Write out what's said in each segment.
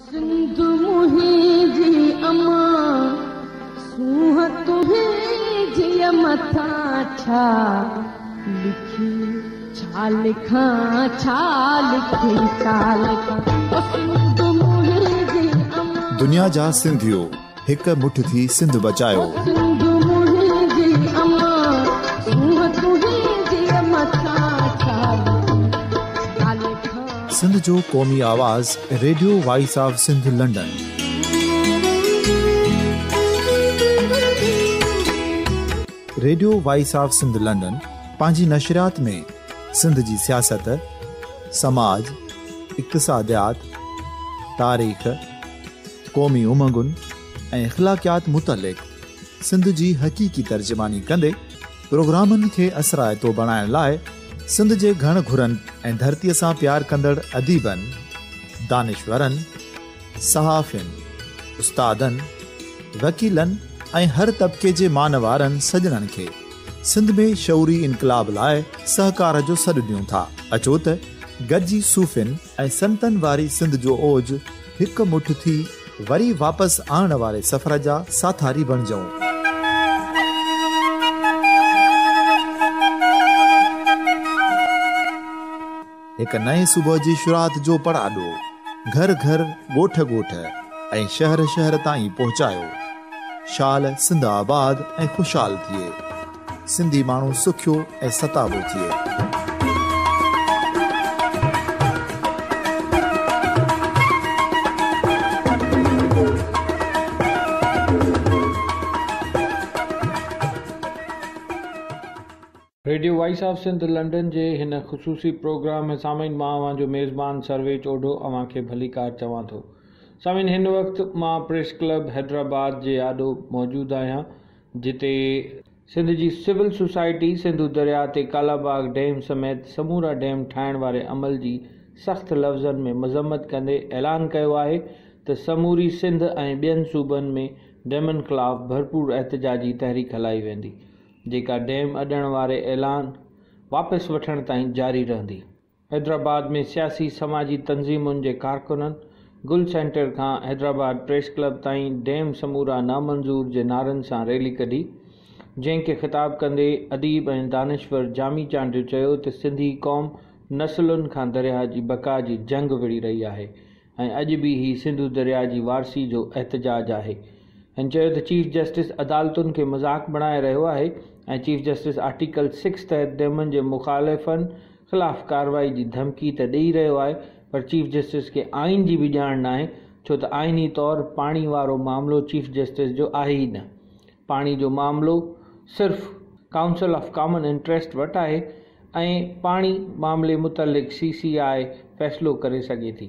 सिंध मुंहिंजी अमा सूह तुंहिंजी मथां छा लिखी छा लिखां छा लिखी छा लिखां सिंध मुंहिंजी अमा। दुनिया जा सिंधियो हिक मुठ थी सिंध बचायो। सिंध मुंहिंजी अमा सूह तुंहिंजी मथां छा लिखां। सिंध जो क़ौमी आवाज़ radio voice of Sindh London. Radio voice of Sindh London पंहिंजी नशरियात में सिंध जी सियासत, समाज, इक़्तिसादियात, तारीख़, क़ौमी उमंगुनि ऐं अख़लाक़ियात मुतलिक़ सिंध जी हक़ीक़ी तर्जुमानी कंदे प्रोग्रामनि खे असराइतो बणाइण लाइ सिंध जे घण घुरनि ऐं धरतीअ सां प्यार कंदड़ अदीबनि, दानिशवरनि, सहाफ़ियुनि, उस्तादनि, वकीलनि ऐं हर तबिके जे मानवारनि सजणनि खे सिंध में शऊरी इनक़लाब लाइ सहकार जो सॾु ॾियूं था। अचो त गॾिजी सूफ़ियुनि ऐं संतनि वारी सिंध जो ओज हिक मुठ थी वरी वापसि आणण वारे सफ़र जा साथारी बणिजऊं। हिक नए सुबुह जी शुरूआत जो पड़ाॾो घर घर, ॻोठ ॻोठ ऐं शहर शहर ताईं पहुचायो। शाल सिंध आबाद ऐं ख़ुशहाल थिए, सिंधी माण्हू सुखियो ऐं सताबो थिए। Radio voice of Sindh London जे हिन ख़ुसूसी प्रोग्राम में सामीन मां अवांजो मेज़बान सर्वेज ओढो अवां खे भलीकार चवां थो। सामीन, हिन वक़्तु मां प्रेस क्लब हैदराबाद जे आॾो मौजूदु आहियां, जिते सिंध जी सिविल सोसाइटी सिंधु दरिया ते कालाबाग डैम समेत समूरा डैम ठाहिण वारे अमल जी सख़्तु लफ़्ज़नि में मज़म्मत कंदे ऐलान कयो आहे त समूरी सिंध ऐं ॿियनि सूबनि में डैमनि ख़िलाफ़ भरपूर एहतजाजी तहरीक हलाई वेंदी, जेका डैम अॾण वारे ऐलान वापसि वठण ताईं जारी रहंदी। हैदराबाद में सियासी समाजी तंज़ीमुनि जे कारकुननि गुल सेंटर खां हैदराबाद प्रेस क्लब ताईं डैम समूरा नामंज़ूर जे नारनि सां रैली कढी, जंहिंखे ख़िताब कंदे अदीब ऐं दानिशवर जामी चांडियो चयो त सिंधी क़ौम नसलुनि खां दरिया जी बका जी जंग विड़ी रही आहे ऐं अॼु बि ही सिंधु दरिया जी वारसी जो एहतजाज आहे। ऐं चयो त चीफ जस्टिस अदालतुनि खे मज़ाक़ बणाए रहियो आहे ऐं चीफ जस्टिस आर्टिकल 6 तहत डैमनि जे मुखालिफ़नि ख़िलाफ़ कार्रवाई जी धमकी त ॾेई रहियो आहे, पर चीफ जस्टिस खे आइन जी बि ॼाण न आहे, छो त आइनी तौरु पाणी वारो मामिलो चीफ जस्टिस जो आहे ई न। पाणी जो मामिलो सिर्फ़ु काउंसिल ऑफ कॉमन इंट्रस्ट वटि आहे ऐं पाणी मामले मुतलिक़ CCI फ़ैसिलो करे सघे थी।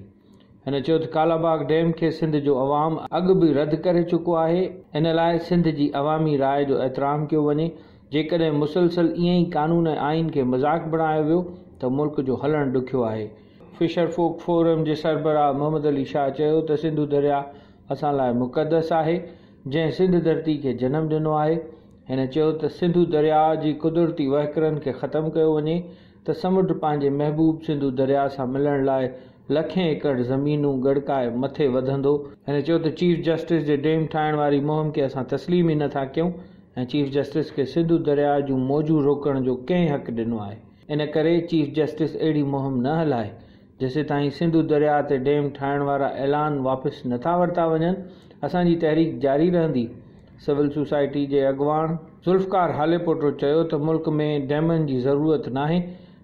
हिन चयो त कालाबाग डैम खे सिंध जो अवाम अॻु बि रद्द करे चुको आहे। इन लाइ सिंध जी अवामी राय जो एतिराम कयो वञे। जेकॾहिं मुसलसल ईअं ई कानून ऐं आइन खे मज़ाक़ बणायो वियो त मुल्क जो हलणु ॾुखियो आहे। फिशर फोक फोरम जे सरबराह मोहम्मद अली शाह चयो त सिंधु दरिया असां लाइ मुक़दस आहे, जंहिं सिंध धरती खे जनमु ॾिनो आहे। हिन चयो त सिंधु दरिया जी कुदरती वहकरनि खे ख़तमु कयो वञे त समुंड पंहिंजे महबूब सिंधु दरिया सां मिलण लाइ लखें एकड़ ज़मीनूं गड़काए मथे वधंदो। हिन चयो त चीफ जस्टिस जे डैम ठाहिण वारी मुहिम खे असां तस्लीम ई नथा कयूं ऐं चीफ जस्टिस खे सिंधु दरिया जूं मौजूं रोकण जो कंहिं हक़ ॾिनो आहे। इन करे चीफ जस्टिस अहिड़ी मुहिम न हलाए जेसि ताईं सिंधु दरिया ते डैम ठाहिण वारा ऐलान वापसि नथा वरिता वञनि। असांजी तहरीक जारी रहंदी। सिविल सोसाइटी जे अॻुवाण ज़ुल्फ़कार हालेपोटो चयो त मुल्क में डैमनि जी ज़रूरत नाहे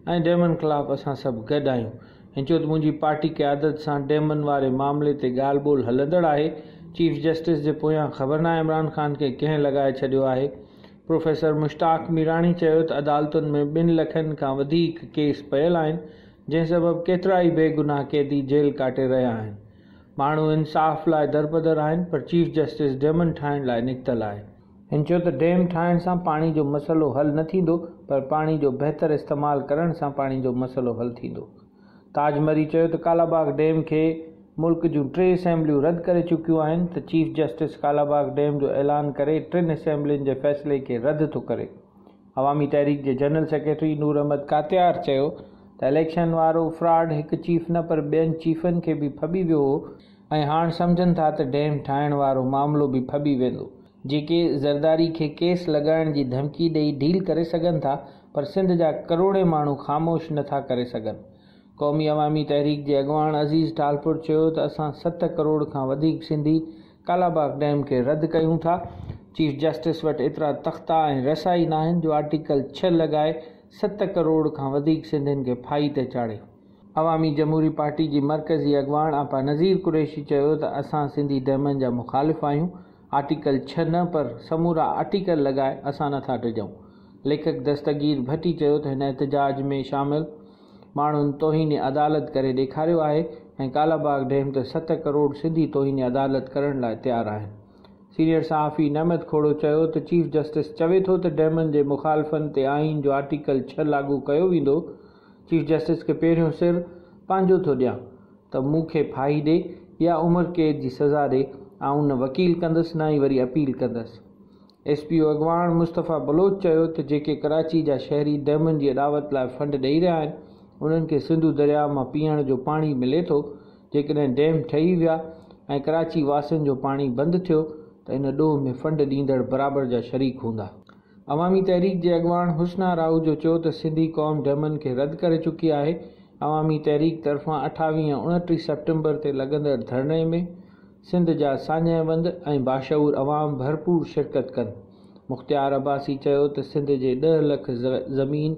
ऐं डैमनि ख़िलाफ़ु असां सभु गॾु आहियूं। ऐं चयो त मुंहिंजी पार्टी क़यादत सां डैमनि वारे मामले ते ॻाल्हि ॿोल हलंदड़ आहे। चीफ जस्टिस जे पोयां ख़बर नाहे इमरान ख़ान खे कंहिं लॻाए छॾियो आहे। प्रोफेसर मुश्ताक मीराणी चयो त अदालतुनि में 2 लखनि खां वधीक केस पियल आहिनि, जंहिं सबबु केतिरा ई बेगुनाह कैदी जेल काटे रहिया आहिनि। माण्हू इंसाफ़ लाइ दरबदर आहिनि, पर चीफ जस्टिस डैमनि ठाहिण लाइ निकितल आहे। हिन चयो त डैम ठाहिण सां पाणी जो मसइलो हल न थींदो, पर पाणी जो बहितर इस्तेमालु करण सां पाणी जो मसइलो हल थींदो। ताजमरी चयो त कालाबाग डैम खे मुल्क जूं 3 असेंबलियूं रद्द करे चुकियूं आहिनि त चीफ जस्टिस कालाबाग डैम जो ऐलान करे 3 असेंबलियुनि जे फ़ैसिले खे रद्द थो करे। अवामी तहरीक जे जनरल सेक्रेटरी नूर अहमद कातियार चयो त इलेक्शन वारो फ्रॉड हिकु चीफ न पर ॿियनि चीफनि खे बि फबी वियो हो ऐं हाणे सम्झनि था त डैम ठाहिण वारो मामिलो बि फॿी वेंदो। जेके ज़रदारी खे केस लॻाइण जी धमकी ॾेई डील करे सघनि था, पर सिंध जा करोड़े माण्हू ख़ामोश नथा करे सघनि। क़ौमी अवामी तहरीक जे अॻवान अज़ीज़ टालपुर चयो त असां 7 करोड़ खां वधीक सिंधी कालाबाग डैम खे रद्द कयूं था। चीफ जस्टिस वटि एतिरा तख़्ता ऐं रसाई न आहिनि जो आर्टिकल 6 लॻाए 7 करोड़ खां वधीक सिंधियुनि खे फाही ते चाढ़े। अवामी जमहूरी पार्टी जी मरकज़ी अॻवान आपा नज़ीर कुरैशी चयो त असां सिंधी डैमनि जा मुखालिफ़ आहियूं। आर्टिकल 6 न पर समूरा आर्टिकल लॻाए असां नथा टिजूं। लेखक दस्तगीर भट्टी चयो त हिन एहतजाज में शामिल माण्हुनि तौहीन अदालत करे ॾेखारियो आहे ऐं कालाबाग डैम ते 7 करोड़ सिंधी तौहीन अदालत करण लाइ तयारु आहिनि। सीनियर सहाफ़ी नहमद खोड़ो चयो त चीफ जस्टिस चवे थो त डैमनि जे मुखालिफ़नि ते आइन जो आर्टिकल 6 लागू कयो वेंदो। चीफ जस्टिस खे पहिरियों सिर पंहिंजो थो ॾियां त मूंखे फाही ॾे या उमिरि कैद जी सज़ा ॾे। आउं न वकील कंदुसि न ई वरी अपील कंदुसि। SPO अॻवान मुस्तफ़ा बलोच चयो त जेके कराची जा शहरी डैमनि जी अॾावत लाइ फंड ॾेई रहिया आहिनि, उन्हनि खे सिंधु दरिया मां पीअण जो पाणी मिले थो। जेकॾहिं डैम ठही विया ऐं कराची वासियुनि जो पाणी बंदि थियो त इन ॾोह में फंड ॾींदड़ बराबरि जा शरीक हूंदा। अवामी तहरीक जे अॻवान हुस्ना राव जो चयो त सिंधी क़ौम डैमनि खे रद्द करे चुकी आहे। अवामी तहरीक तरफ़ां 28 ऐं 29 सेप्टेम्बर ते लॻंदड़ धरणे में सिंध जा सान्यवंद ऐं बाशऊर अवाम भरपूर शिरकत कनि। मुख़्तियार अब्बासी चयो त सिंध जे 10 लख ज़मीन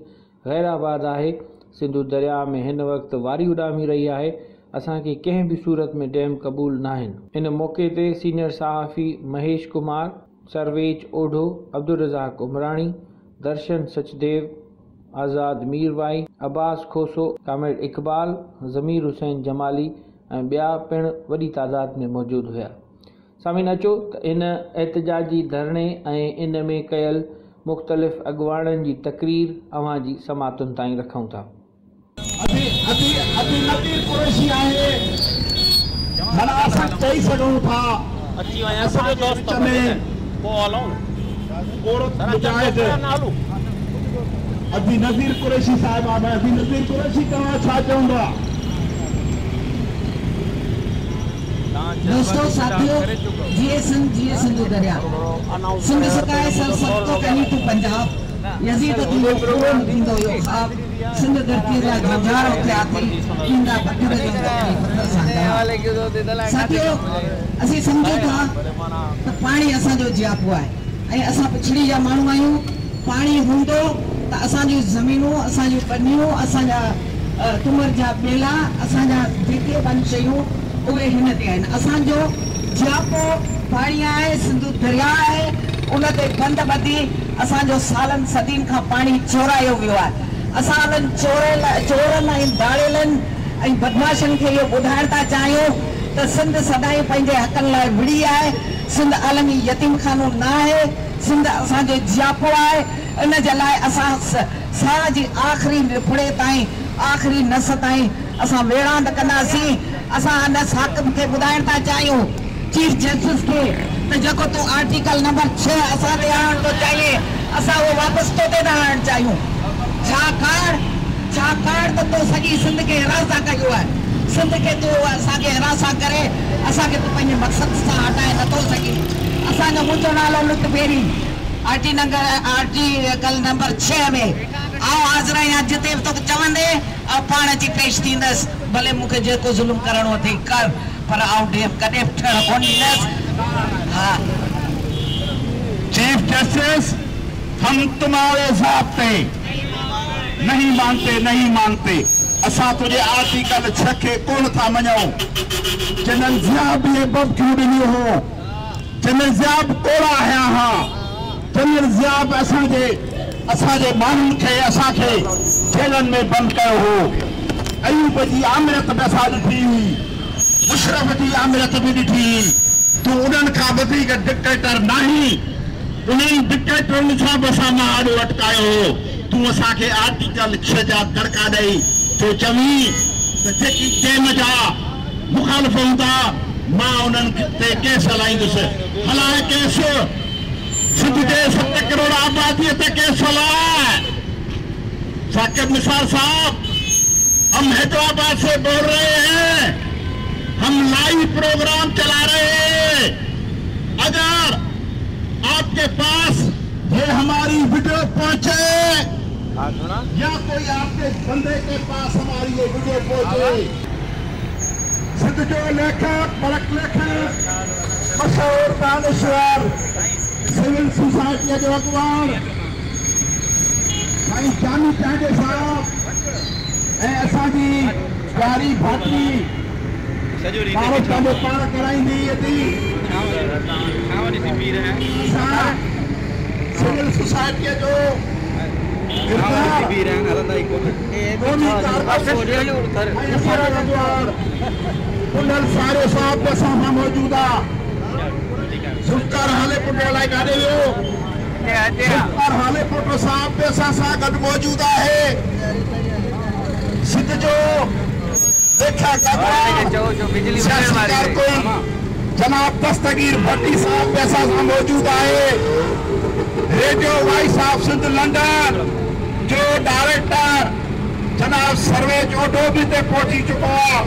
गैर आबाद आहे। सिंधु दरिया में हिन वक़्तु वारी उॾामी रही आहे। असांखे कंहिं बि सूरत में डैम क़बूल न आहिनि। इन मौक़े ते सीनियर सहाफ़ी महेश कुमार, सर्वेज ओढो, अब्दुल रज़ाक उमराणी, दर्शन सचदेव, आज़ाद मीरवाई, अब्बास खोसो, कामिल इक़बाल, ज़मीर हुसैन जमाली ऐं ॿिया पिणु वॾी तादाद में मौजूदु हुया। सामीन अचो त इन एहतजाजी धरणे ऐं इन में कयल मुख़्तलिफ़ अॻवाननि जी तक़रीर अवां जी समातुनि ताईं रखूं था। नज़ीर कुरैशी आहे, माना असां चई सघूं था अभी नज़ीर कुरैशी साहिब आहे। अभी नज़ीर कुरैशी तव्हां छा चवंदा? दोस्तों साथियों, जिए सिंधु दरिया, सिंध सकाए सर सबको कहीं टू पंजाब, यजीद की लोग दिंदो यो खाब, सिंध धरती रा गुजारो क्या थी, इंदा पत्थर जो पत्थर सांदा। साथियों, असी समझो था त पानी असां जो जियापो आहे ऐं असां पिछड़ी जा माण्हू आहियूं। पानी हूंदो त असां जी ज़मीनूं, असां जी पनियूं, असां जा तुमर जा बेला, असां जा जेके बन शयूं उहे हिन ते आहिनि। असांजो जियापो पाणी आहे, सिंधु दरिया आहे, उन ते बंद ॿधी असांजो सालनि सदियुनि खां पाणी चोरायो वियो आहे। असां उन्हनि चोरनि ऐं दाड़ेलनि ऐं बदमाशनि खे इहो ॿुधाइण था चाहियूं त सिंध सदाईं पंहिंजे हक़नि लाइ विड़ी आहे। सिंध आलमी यतीम खानो न आहे। सिंध असांजो जियापो आहे। इन जे लाइ असां साह जी आख़िरी निफड़े ताईं, आख़िरी नस ताईं असां वेड़ांद कंदासीं। असां इन हाकिम खे ॿुधाइण था चाहियूं, चीफ जस्टिस खे, त जेको तूं आर्टिकल नंबर 6 असां ते आणण थो चाहिए, असां उहो वापसि तो ते न आणणु चाहियूं। छाकाणि त तूं सॼी सिंध खे हिरासा कयो आहे। सिंध खे तूं असांखे हिरासा करे असांखे तूं पंहिंजे मक़सद सां हटाए नथो सघीं। असांजो मुंहिंजो नालो लुट बेरी, आर्टिकल नंबर 6 में आओ हाज़िर आहियां। जिते बि तोखे चवंदे पाण अची पेश थींदसि, भले मूंखे जेको ज़ुल्म करणो अथई कर, पर आउं कॾहिं बि ठहण कोन ॾींदसि। हा चीफ जस्टिस, हम तुम्हारे ज़ाब्ते नहीं मानते। असां तुझे आर्टिकल 6 के कोन था मञूं। जिन्हनि ज़ियाब ये बबक्यू ॾिनी हो, जिन्हनि ज़ियाब कोड़ा हया हा, जिन्हनि ज़ियाब असांजे माण्हुनि खे असांखे जेलनि में बंदि कयो हो। अयूब जी आमिरत बि असां ॾिठी हुई, मुशरफ जी आमिरत बि ॾिठी हुई। तूं उन्हनि खां वधीक डिक्टेटर नाहीं। उन्हनि डिक्टेटरनि सां बि असां मां आॾो अटकायो हो। तूं असांखे आर्टिकल 6 जा दड़का ॾेई तो चवीं त जेकी डैम जा मुखालिफ़ हूंदा मां उन्हनि ते केस हलाईंदुसि। हलाए केस, सिंध जे 7 करोड़ आबादी ते केस हलाए। साकिब निसार साहब, हम हैदराबाद से बोल रहे हैं। हम लाइव प्रोग्राम चला रहे हैं। अगर आपके पास ये हमारी वीडियो पहुंचे या कोई आपके बंदे के पास हमारी ये वीडियो पहुंचे, सिद्ध जो लेखक, बड़क लेखक, मशहूर दानिश्वर, सिविल सोसाइटी जो अगवान साईं जानी चांडे साहब ऐं असांजी प्यारी भाटी भारत का पाण कराईंदी अथी सिविल सोसाइटी जो सारे साहब के सामने मौजूद आहे। सुल्तान हाले पुटो लाइ काॾे वियो? सुल्तान हाले पुटो साहब के सां गॾु मौजूद आहे। सिद्ध जो देखा कोई जनाब दस्तगीर भट्टी साहब के सां मौजूद आहे। Radio voice of Sindh London जो डायरेक्टर जनाब सर्वेज ओडो भी ते पहुंची चुको आहे,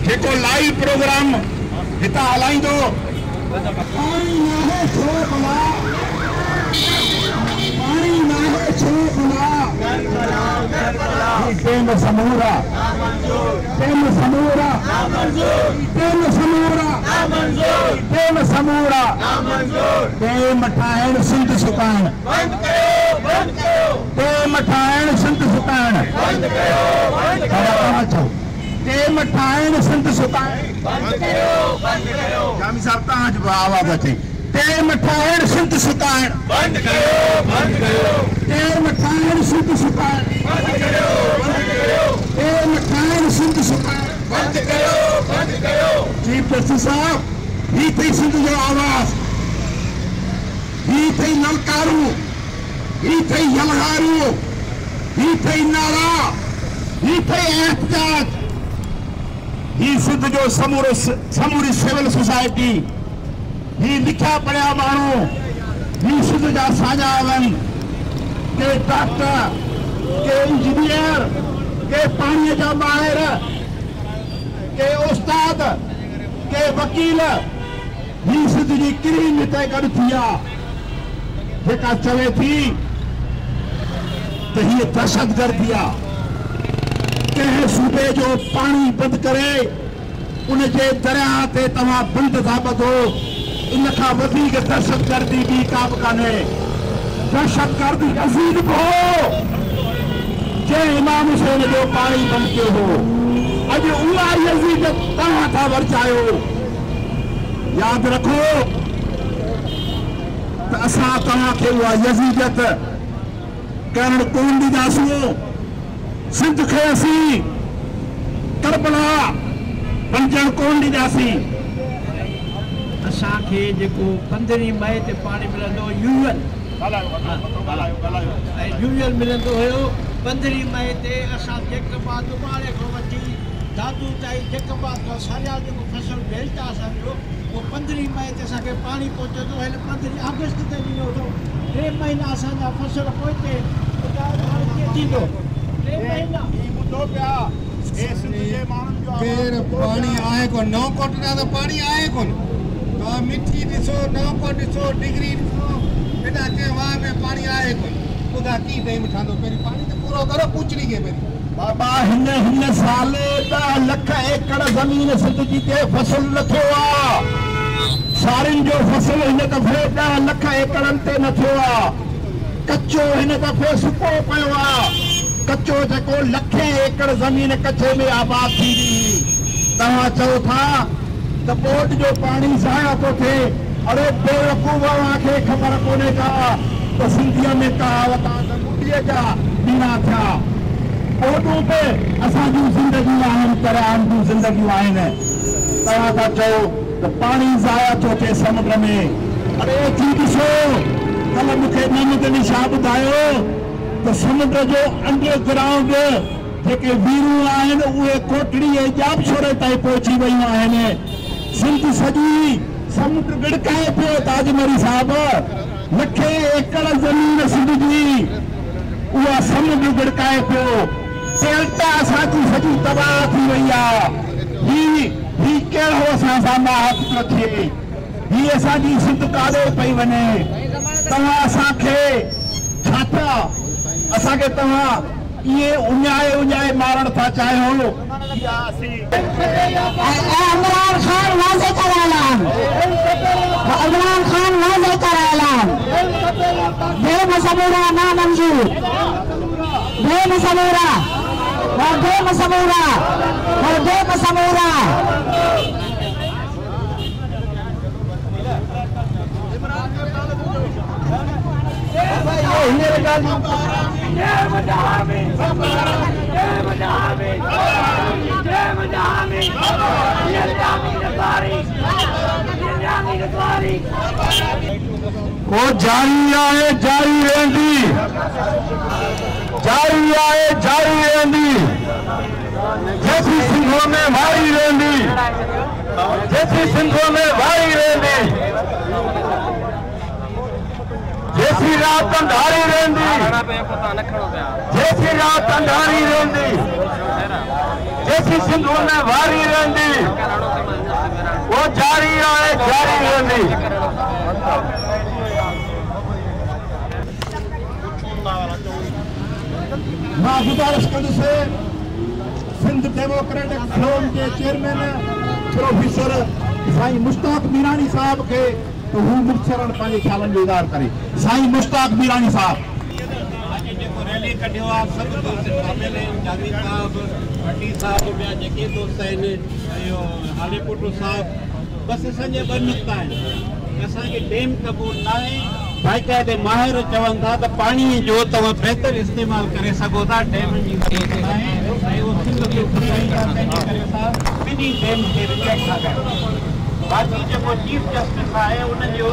जेको लाइव प्रोग्राम हितां हलाईंदो। पाणी नाहे छो बुला, पाणी नाहे छो बुला, टेम समूरा, टेम समूरा, टेम समूरा, टेम समूरा, टेम ठाहिण सिंध सुकाइण, टेम ठाहिण सिंध सुकाइण, टेम ठाहिण सिंध सुकाइण। जामी साहब तव्हां जो आवाज़ अचे। टेम ठाहिण सिंध सुकाइण बंदि कयो, बंदि कयो। टेम ठाहिण सिंध सुकाइण बंदि कयो, बंदि कयो। टेम ठाहिण सिंध सुकाइण बंदि कयो, बंदि कयो। चीफ जस्टिस साहब, ही थी सिंध जो आवाज़, ही थी नलकारू, ही थी यलहारू, ही थी नारा, ही थी एहतजाज। ही सिंध जो समूरी सिविल सोसाइटी, ही लिखिया पढ़िया माण्हू, ही सिंध जा साॼा आहिनि, के डॉक्टर, के इंजीनियर, के पाणीअ जा माहिर, के उस्ताद, के वकील, ही सिंध जी क्रीम हिते गॾु थी आहे, जेका चवे थी त हीअ दहशतगर्दी आहे। कंहिं सूबे जो पाणी बंदि करे उनजे दरिया ते तव्हां बंदि था ॿधो, इन खां वधीक दहशतगर्दी ॿी का बि कान्हे। दहशतगर्दी यज़ीद बि हो जंहिं इमाम हुसैन जो पाणी बंदि कयो हो। अॼु उहा यज़ीद तव्हां था वरचायो। यादि रखो त असां तव्हांखे उहा यज़ीदत करणु कोन ॾींदासीं। सिंध खे असीं करबला बणजण कोन ॾींदासीं। असांखे जेको 15 मई ते पाणी मिलंदो यूएल मिलंदो हुयो। 15 मई ते असां जेकबा दुबारे खां वठी दादू ताईं जेकबा खां सारिया जेको फसल बेल्ट आहे असांजो, उहो 15 मई ते असांखे पाणी पहुचंदो। हिन 15 अगस्त ते ॾिनो हुओ। 3 महीना असांजा फसल पहुचे कीअं थींदो? 3 महीना पानी आए को 9 कोट तो पानी आए को तो मिट्टी ॾिसो 9 कोट ॾिसो डिग्री ॾिसो बेटा के वहां में पानी आए को खुदा की टाइम ठांदो पहिरीं पानी तो पूरो करो पूछड़ी के पहिरीं। बाबा हिन साल 10 लख एकड़ ज़मीन सिंध जी ते फसल न थियो आहे। सारिन जो फसल हिन दफ़े 10 लख एकड़नि ते न थियो आहे। कच्चो हिन दफ़े सुको पियो आहे। कच्चो जेको लखे एकड़ ज़मीन कच्चे में आबाद थी हुई। तव्हां चओ था त बोट जो पाणी ज़ाया थो थिए। अरे बेवकूफ़, खे ख़बर कोन्हे का त सिंधीअ में कहावत आहे त मुंडीअ जा ॾींहं थिया। बोटूं ते असांजूं ज़िंदगियूं आहिनि, तरान जूं ज़िंदगियूं आहिनि। तव्हां था चओ त पाणी ज़ाया थो थिए समुंड में। अरे थी ॾिसो, कल्ह मूंखे नमदनी शाह ॿुधायो त समुंड जो अंडरग्राउंड जेके वीरूं आहिनि उहे कोटड़ी ऐं जामशोरे ताईं पहुची वियूं आहिनि। सिंध सॼी समुंड गिड़काए पियो। ताजमरी साहब, लखे एकड़ ज़मीन सिंध जी उहा समुंड गिड़काए पियो। डेल्टा असांजी सॼी तबाह थी वई आहे। ही ही कहिड़ो असां सां हथ पियो थिए, ही असांजी सिंध काॾे पई वञे। तव्हां असांखे छा था, असांखे तव्हां इहे उञाए मारण था चाहियो। इमरान खान वाज़े कर ऐलान, इमरान खान वाज़े कर ऐलान, बेमसबूरा ना मंजूर, बेमसबूरा और बेमसबूरा और बेमसबूरा। वो जारी आहे, जारी रहंदी, जारी आहे, जारी रहंदी, जैसी सिंधों में वारी रहंदी, जैसी सिंधों में वारी रहंदी, जैसी रात अंधारी रहंदी, जैसी रात अंधारी रहंदी, जैसी सिंधों में वारी रहंदी, वो जारी आहे, जारी रहंदी। मां गुजारिश कंदुसि सिंध डेमोक्रेटिक फोरम के चेयरमैन प्रोफेसर साईं मुश्ताक मीरानी साहब के तो हू मुख्तरन पंहिंजे ख़्यालनि जो इज़हार करे। साईं मुश्ताक मीरानी साहब। जेको रैली कढियो आहे सभु दोस्त शामिल आहिनि, जावी साहब, भट्टी साहब, ॿिया जेके दोस्त आहिनि, इहो हालीपुटू साहब, बसि असांजे ॿ नुक़्ता आहिनि। असांखे डेम क़बूल न आहे, बाक़ाइदे माहिर चवनि था त पाणीअ जो तव्हां बहितर इस्तेमालु करे सघो था, डेम जी ज़रूरत न आहे, ऐं उहो सिंध खे ॿुधाईंदा, तंहिंजे करे असां ॿिन्ही डेम खे रिजेक्ट था कयूं। बाक़ी जेको चीफ जस्टिस आहे उनजो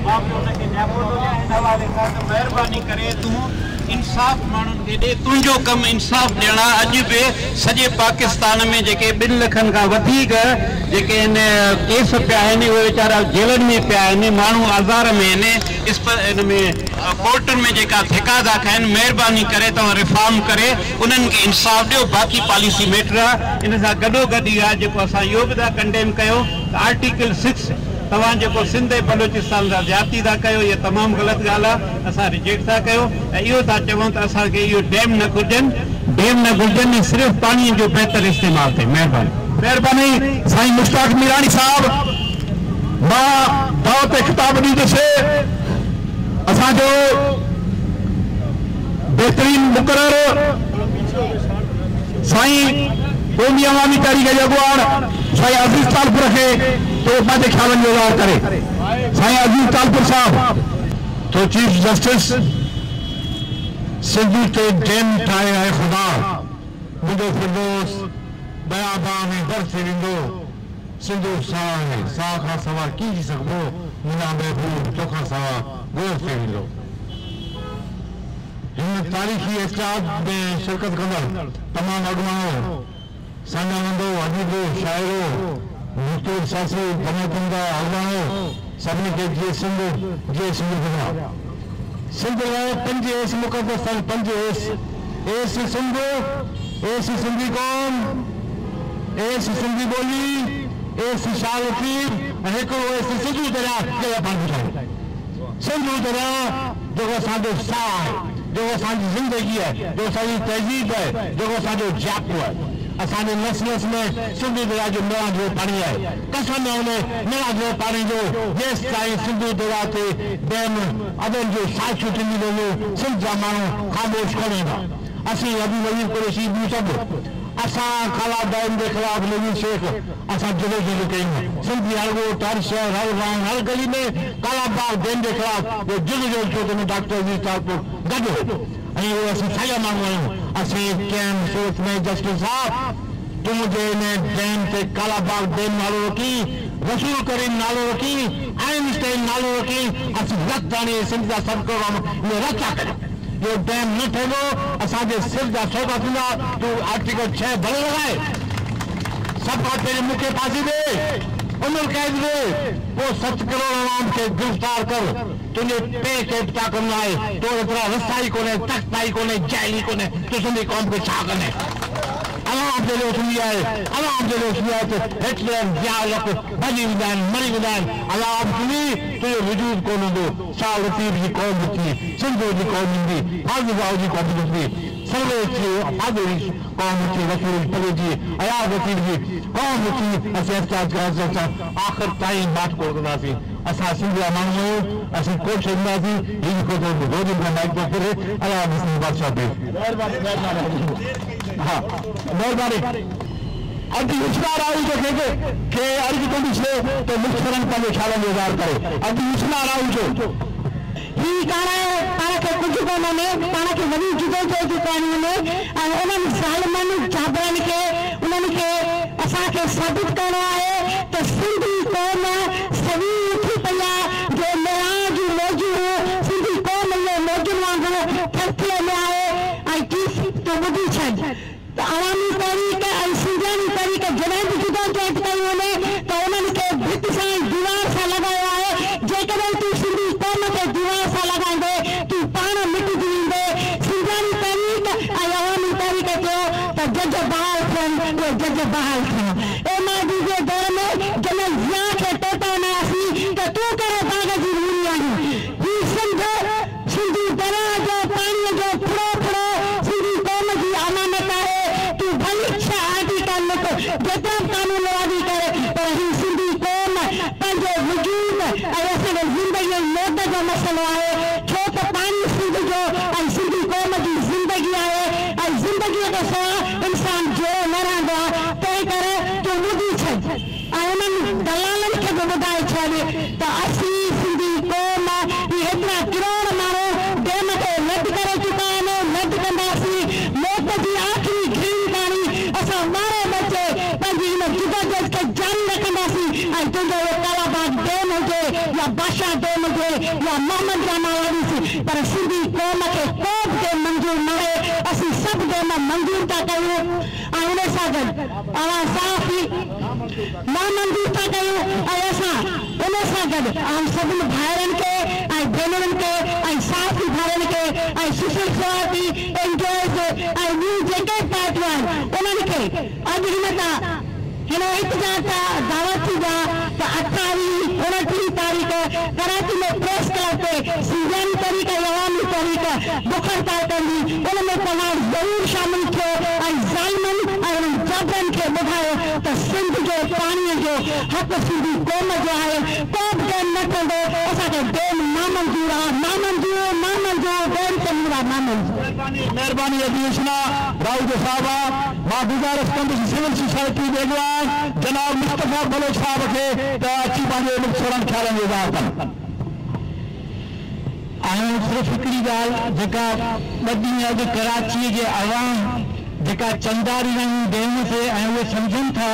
मां बि उनखे न्यापो थो ॾियां हिन हवाले सां त महिरबानी करे तूं इंसाफ़ माण्हुनि खे ॾे, तुंहिंजो कमु इंसाफ़ ॾियणु आहे। अॼु बि सॼे पाकिस्तान में जेके 2 लखनि खां वधीक जेके इन केस पिया आहिनि उहे वीचारा जेलनि में पिया आहिनि, माण्हू आज़ार में आहिनि, इन में कोर्टुनि में जेका धिका था खाइनि, महिरबानी करे तव्हां रिफॉर्म करे उन्हनि खे इंसाफ़ ॾियो। बाक़ी पॉलिसी मैटर आहे, इन सां गॾोगॾु ई आहे जेको असां इहो बि था कंडेम कयो त आर्टिकल 6 तव्हां जेको सिंध ऐं बलोचिस्तान सां ज़्यादती था कयो, इहा तमामु ग़लति ॻाल्हि आहे, असां रिजेक्ट था कयूं ऐं इहो था चऊं त असांखे इहो डेम न घुरिजनि, सिर्फ़ु पाणीअ जो बहितर इस्तेमालु थिए। महिरबानी साईं मुश्ताक मीरानी साहब। मां दावत ख़िताब ॾींदुसि असांजो बहितरीन मुक़रर साईं क़ौमी अवामी तहरीक जे अॻुवान साईं अज़ीज़ तालपुर खे तो पंहिंजे ख़्यालनि जो इज़हार करे। साईं अज़ीज़ तालपुर साहब। तो चीफ जस्टिस सिंधु ते डेम ठाहे आहे ख़ुदा, मुंहिंजो फिरदोस बयाबा में दर थी वेंदो, सिंधु साह खां सवाइ कीअं थी सघिबो, मुंहिंजा महबूब तोखां सवाइ गोर थी वेंदो। हिन तारीख़ी इस्तिहाद में शिरकत कंदड़ तमामु अॻुवाणो सान्यानंदो, अदीबो, शाइरो, मुस्तूर सासी, जमातुंदा, अॻुवाणो सभिनी खे जीअं सिंध गुज़ार। सिंध लाइ 5 एस मुक़दस आहिनि, 5 एस सिंध, एस सिंधी क़ौम, एस सिंधी ॿोली, एस शाह लतीफ़ ऐं हिकिड़ो एस सिंधू दरिया सिंधू दरिया जेको असांजो साह आहे, जेको असांजी ज़िंदगी आहे, जो असांजी तहज़ीब आहे, जेको असांजो जापो आहे। असांजे नस नस में सिंधू दरिया जो नवां जो पाणी आहे, कसम आहे उन नवां जो पाणी जो जेसि ताईं सिंधू दरिया ते डेम अदन जो साक्षियूं थींदी वेंदियूं, सिंध जा माण्हू ख़ामोश कोन ईंदा। असीं अबू नज़ीर कुरैशी ॿियूं सभु असां काला डैम जे ख़िलाफ़ नज़ीर शेख असां जुलूस कयूं, सिंधी हलगोट हर शहर हर गांव हर गली में काला बाग डैम जे ख़िलाफ़ जुलूस थियो त डॉक्टर अज़ीज़ तालपुर गॾु ऐं उहे असीं साॻिया माण्हू आहियूं। असीं कंहिं सूरत में जस्टिस साहब तुम जे हिन डैम ते काला बाग डैम नालो रखी, रसूल करीम नालो रखी, आइंस्टाइन नालो रखी, असीं रत आणे सिंध जा सभु प्रोग्राम इहे रद था कयूं। जो डैम न ठहंदो असांजे सिर जा सौदा थींदा। तूं आर्टिकल 6 भले लॻाए, सभु खां पहिरीं मूंखे फांसी ॾे, उमिरि क़ैद ॾे, पोइ 7 करोड़ आवाम खे गिरफ़्तार कर। तुंहिंजे पे खे पिता कंदा आहे, तो एतिरा रस्ता ई कोन्हे, तख़्ता ई कोन्हे, जाइल ई कोन्हे, तूं सिंधी क़ौम खे छा कंदे? आवाम जे लोग थी है आवाम जे लोग थी है तो हिटलर ज़ियाउल हक़ भॼी वेंदा आहिनि मरी वेंदा आहिनि आवाम थी तुंहिंजो वजूद कोन हूंदो शाह लतीफ़ जी क़ौम थी सिंध जी क़ौम ईंदी हाज़िर भाऊ जी क़ौम थी सर्वे थी हाज़िर क़ौम थी रसूल पले जी अयाज़ लतीफ़ जी क़ौम थी असीं आख़िर ताईं बात कोन कंदासीं असां सिंध जा माण्हू आहियूं असीं कोशिशि कंदासीं हीअ को दो दिन माइक थो फिरे अया मुस्लिम बादशाह पे हा महिरबानी अॼु होशियार आहे जेके के अर्ज़ु थो ॾिसे त मुख़्तरनि पंहिंजे छालनि जो इज़हार करे अॼु होशियार आहे ही पाण खे कुझु कोन में पाण खे वॾी जुदो चई करिणी में ऐं उन्हनि ज़ालिमनि जाबरनि खे उन्हनि खे असांखे साबित करिणो आहे त सिंधी क़ौम सही उथी पई आहे जो निराण जूं मौजूं सिंधी क़ौम जे मौजुनि वांगुरु थरथले में आहे ऐं चीफ तो ॿुधी छॾ त अवामी तहरीक ऐं सिंधियानी तहरीक जॾहिं बि जुदो चई कई वञे त उन्हनि खे भित सां दीवार सां लॻायो आहे जेकॾहिं तूं सिंधी क़ौम खे दीवार सां लॻाईंदे तूं पाण मिटिजी वेंदे सिंधियानी तहरीक ऐं अवामी तहरीक चयो त जज बहाल थियनि उहे जज बहाल थिया एमआईडी जे दौर में जॾहिं ज़िया खे टोटाईंदासीं त तूं कहिड़े बाग़ जी मूरी आहीं ही सिंधी दरिया जो पाणीअ जो फुड़ो सिंधी क़ौम जी अमानत आहे तूं भली छह आर्टिकल लिख जेतिरा कानून वादी करे पर ही सिंधी क़ौम पंहिंजो वजूद ऐं असांजे ज़िंदगी मौत जो मसइलो आहे छो त पाणी सिंध जो ऐं सिंधी क़ौम जी ज़िंदगी आहे ऐं ज़िंदगीअ खां सवाइ इंसान जो न रहंदो आहे तंहिं करे तूं ॿुधी छॾ ऐं उन्हनि दलालनि खे बि ॿुधाए छॾ त असीं सिंधी क़ौम ही हेतिरा किरोड़ माण्हू डेम खे रद्द करे चुका आहिनि रद्द कंदासीं मौत जी आख़िरी घिरी ताणी असां मारे बचे पंहिंजी हिन जुदोजहद खे जारी रखंदासीं ऐं तुंहिंजो कालाबाग डेम हुजे या बादशाह डेम हुजे या मोहम्मद जामा वारीसी पर सिंधी क़ौम खे को बि डेम मंज़ूर न आहे असीं सभु डेम मंज़ूर था कयूं ऐं उन सां गॾु अवां साफ़ ई नामंज़ूर था कयूं ऐं असां उन सां गॾु सभिनी भाइरनि खे ऐं भेनरुनि खे ऐं साथी भाइरनि खे ऐं सुशील सोसाइटी एनजीओज़ ऐं ॿियूं जेके पार्टियूं आहिनि उन्हनि खे अॼु हिन इतिजाह दावत थी विया त 28-29 तारीख़ कराची में प्रेस क्लब ते सिंधियानी तहरीक ऐं अवामी तहरीक बुख हड़ताल कंदी उन में तव्हां ज़रूरु शामिल थियो ऐं ज़ालिमनि ऐं उन्हनि जाबरनि खे ॿुधायो त सिंध जो पाणीअ जो हक़ सिंधी क़ौम जो आहे को बि डेम न कंदो असांखे डेम नामंज़ूर आहे नामंज़ूर डेम ते मुरा नामंज़ूर महिरबानी अधीशना दाऊद साहब मां गुज़ारिश कंदुसि सिविल सोसाइटी जे अॻुवान जनाब मुस्तफ़ा बलोच साहब खे त अची पंहिंजे मुख़्तरनि ख़्यालनि जो इज़हार कनि ऐं सिर्फ़ु हिकिड़ी ॻाल्हि जेका ॿ ॾींहं अॻु कराचीअ जे अवाम जेका चंदारी आहियूं डेम ते ऐं उहे सम्झनि था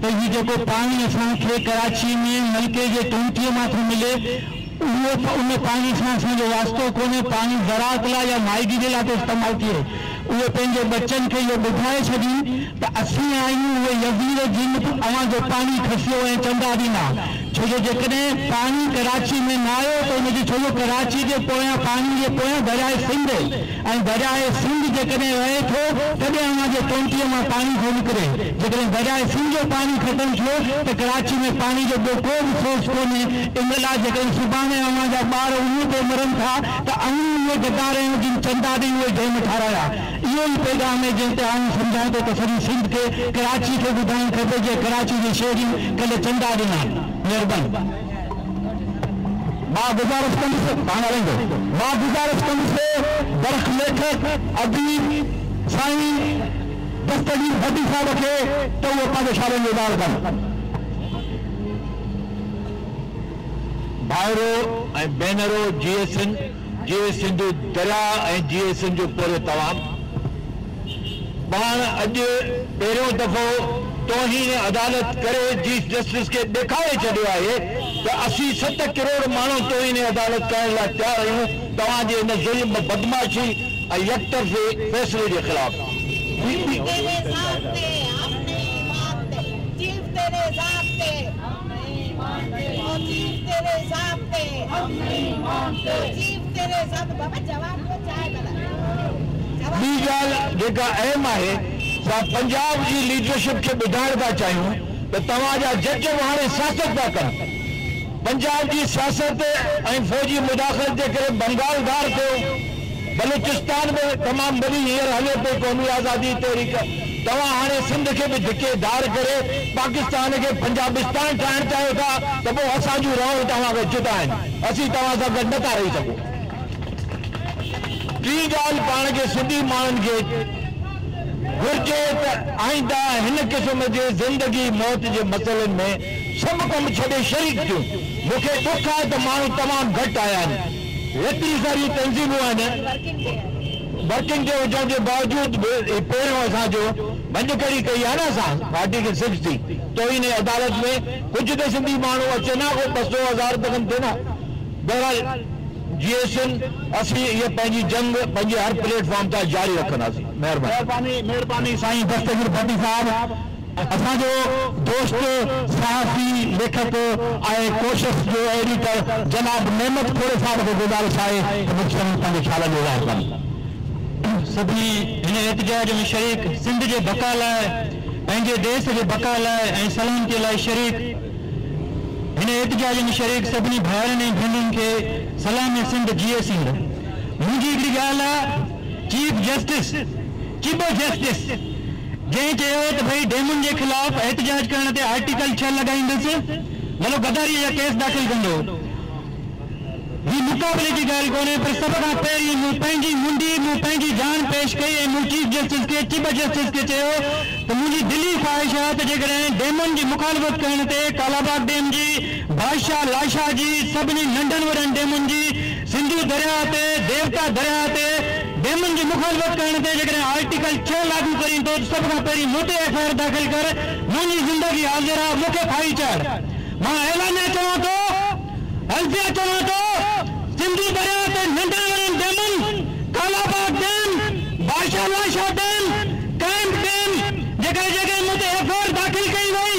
त हीउ जेको पाणी असांखे कराची में नलके जे टंकीअ मां थो मिले उन पाणी सां असांजो वास्तो कोन्हे पाणी ज़राअत लाइ या माइगी जे लाइ थो इस्तेमालु थिए उहे पंहिंजे बच्चनि खे इहो ॿुधाए छॾी त असीं आहियूं उहे यज़ीर जिन अवां जो पाणी खसियो ऐं चंदा ॾींदा छो जो जेकॾहिं पाणी कराची में न आयो त हुनजी छो जो कराची जे पोयां पाणी जे पोयां दरियाए सिंध ऐं दरियाए सिंध जेकॾहिं रहे थो तॾहिं अवां जे टंकीअ मां पाणी थो निकिरे जेकॾहिं दरियाए सिंध जो पाणी ख़तमु थियो त कराची में पाणी जो ॿियो को बि सोर्स कोन्हे इन लाइ जेकॾहिं सुभाणे अवां जा ॿार उहे ते मरनि था त उहे गदार आहियूं जिन चंदा ॾेई उहे डेम ठाराया इहो ई पैगाम आहे जंहिं ते आऊं सम्झां थो त सॼी सिंध खे कराची खे ॿुधाइणु खपे जे कराची जी शहरियूं कल्ह चंदा ॾिना महिरबानी मां गुज़ारिश कंदुसि बरख लेखक अदीब साईं दस्तगीर भट्टी साहिब खे त उहे पंहिंजे शालनि जो इज़हार कनि भाइरो ऐं भेनरो जीएसएन सिंधु दरिया ऐं जीएसएन जो पूरो तमाम पाण अॼु पहिरियों दफ़ो तौहीन अदालत करे चीफ जस्टिस खे ॾेखारे छॾियो आहे त असीं 7 करोड़ माण्हू तौहीन अदालत करण लाइ तयारु आहियूं तव्हांजे हिन ज़ुल्म बदमाशी ऐं यकतरफ़ी फ़ैसिले जे ख़िलाफ़ ॿी ॻाल्हि जेका अहम आहे पंजाब की लीडरशिप के ॿुधाइण था चाहियूं तो तव्हांजा जज हाणे सियासत था कनि। पंजाब की सियासत ऐं फौजी मुदाख़लत जे करे बंगाल धार थियो, बलूचिस्तान में तमाम वॾी हींअर हले पई क़ौमी आज़ादी तहरीक। तव्हां हाणे सिंध के भी धिकेदार करे पाकिस्तान के पंजाबिस्तान ठाहिण चाहियो था तो पोइ असां जूं रहूं तव्हांखे जुदा आहिनि, असीं तव्हां सां गॾु नथा रही सघूं। टी ॻाल्हि पाण खे सिंधी माण्हुनि खे घुर्जे त आईंदा हिन क़िस्म जे ज़िंदगी मौत जे मसइलनि में सभु कम छॾे शरीक थियूं। मूंखे दुख आहे त माण्हू तमामु घटि आया आहिनि। एतिरी सारियूं तंज़ीमूं आहिनि वर्किंग डे हुजण जे बावजूदि बि पहिरियों असांजो भंजकड़ी कई आहे न असां पार्टी खे 60 तोहिन अदालत में कुझु त सिंधी माण्हू अचे न को 200,000 तक थिए न। बहरहाल जीएसएन असीं इहा पंहिंजी जंग पंहिंजे हर प्लेटफॉर्म तां जारी रखंदासीं। महिरबानी साईं दस्तगीर भट्टी साहब, असांजो दोस्त सहाफ़ी लेखक ऐं कोशिश जो एडिटर जनाब नेमत खोड़े साहब खे गुज़ारिश आहे त मुख्य पंहिंजे ख़्याल जो इज़हार कनि। सभी हिन एहतजाज में शरीक सिंध जे बका लाइ, पंहिंजे देश जे बका लाइ ऐं सलामती लाइ शरीक हिन एहतजाज में शरीक सभिनी भाउरनि ऐं भेनरुनि खे सलाम सिंध जीए सिंध। मुंहिंजी हिकिड़ी ॻाल्हि आहे चीफ जस्टिस जंहिं चयो त भई डेमुनि जे ख़िलाफ़ एहतजाज करण ते आर्टिकल 6 लॻाईंदुसि, मतिलबु गद्दारीअ जा केस दाख़िल कंदो। ही मुक़ाबले की ॻाल्हि कोन्हे, पर सभ खां पहिरीं मूं पंहिंजी मुंडी मूं पंहिंजी जान पेश कई ऐं मूं चीफ जस्टिस खे चीफ जस्टिस खे चयो त मुंहिंजी दिली ख़्वाहिश आहे त जेकॾहिं डेमनि जी मुखालफ़त करण ते कालाबाग डेम जी, बादशाह लाशा जी, सभिनी नंढनि वॾनि डेमुनि जी, सिंधू दरिया ते, देवता दरिया ते डेमनि जी मुखालफ़त करण ते जेकॾहिं आर्टिकल 6 लागू करीं थो त सभ खां पहिरीं मूं ते एफआईआर दाख़िल कर। मुंहिंजी ज़िंदगी हाज़िर आहे, मूंखे खाई चाढ़। मां ऐलान चवां थो, हल्फिया चवां थो, सिंधू दरिया ते नंढनि वॾनि डेमनि, कालाबाग डेम, बादशाह लाशा डेम, कैंप डेम, जगह मूं ते एफआईआर दाख़िल कई वई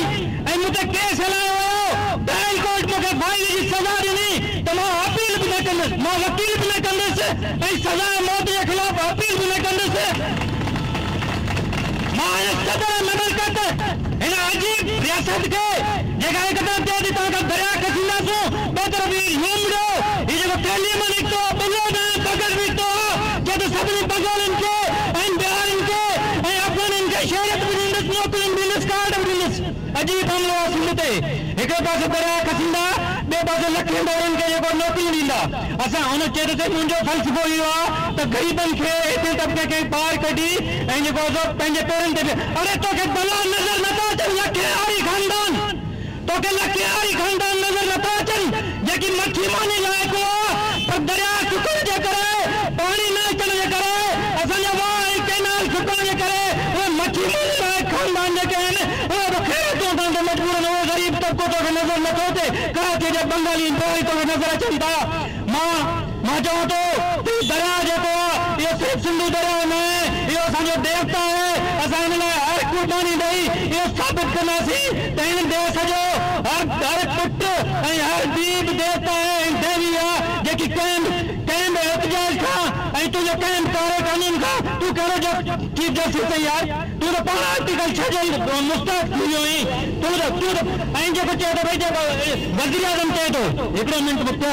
ऐं मूं ते केस हलायो वियो, ट्रायल कोर्ट मूंखे फांसी जी सज़ा ॾिनी त मां अपील बि न कंदुसि, मां वकील बि न कंदुसि ऐं सज़ा मौत जे ख़िलाफ़ अपील बि न कंदुसि। मां हिन सदर ममलकत हिन अजीब रियासत खे जेका हिकदमि चए थी तव्हांखां दरिया खसींदासूं, ॿ तरफ़ हीउ जेको तैलीम निकितो, बगल निकितो आहे, चए त सभिनी बगोलनि खे ऐं बिहारियुनि खे ऐं अफ़गाननि खे शहरियत बि ॾींदुसि, नौकरियुनि बि ॾींदुसि, कार्ड बि ॾींदुसि। अजीब हमलो आहे सिंध ते। हिकिड़े पासे दरिया खसींदा, ॿिए पासे लखनि ॿारनि खे जेको नौकरियूं ॾींदा। असां हुन चए त मुंहिंजो फ़लसफ़ो इहो आहे त ग़रीबनि खे एतिरे तबिके खे पार कढी ऐं जेको पंहिंजे पेरनि ते अरे तोखे बला नज़र नथा अचनि, लखेहारी ख़ानदान, तोखे लखेहारी ख़ानदान नज़र नथा अचनि जेकी मच्छी मानी लाइक़ु आहे, पर दरिया सुकण जे करे, पाणी न अचण जे करे, असांजा वाह ऐं कैनाल सुकण जे करे उहे मच्छी मानी लाइक़ु ख़ानदान जेके आहिनि उहे बखेरतूं करण ते मजबूर आहिनि। उहो ग़रीब तबिको तोखे नज़र नथो अचे, कराची जा बंगाली बिहारी तोखे नज़र अचनि था। मां चवां थो दरिया जेको आहे इहो सिर्फ़ु सिंधू दरिया न आहे, इहो असांजो देवता आहे। असां हिन लाइ हर कुर्बानी ॾेई इहो साबित कंदासीं त हिन देश जो हर पुट ऐं हर दीप देवता आहे ऐं देवी आहे जेकी कंहिं बि एहतजाज खां ऐं तुंहिंजो कंहिं बि कारे कानून खां तूं कहिड़ो चीफ जस्टिस आहे यार, तूं त पाण आर्टिकल 6 जो मुस्तहक़ थी वियो आहीं। तूं त ऐं जेको चए थो भई जेको वज़ीर आज़म चए थो, हिकिड़ो मिंट पुट,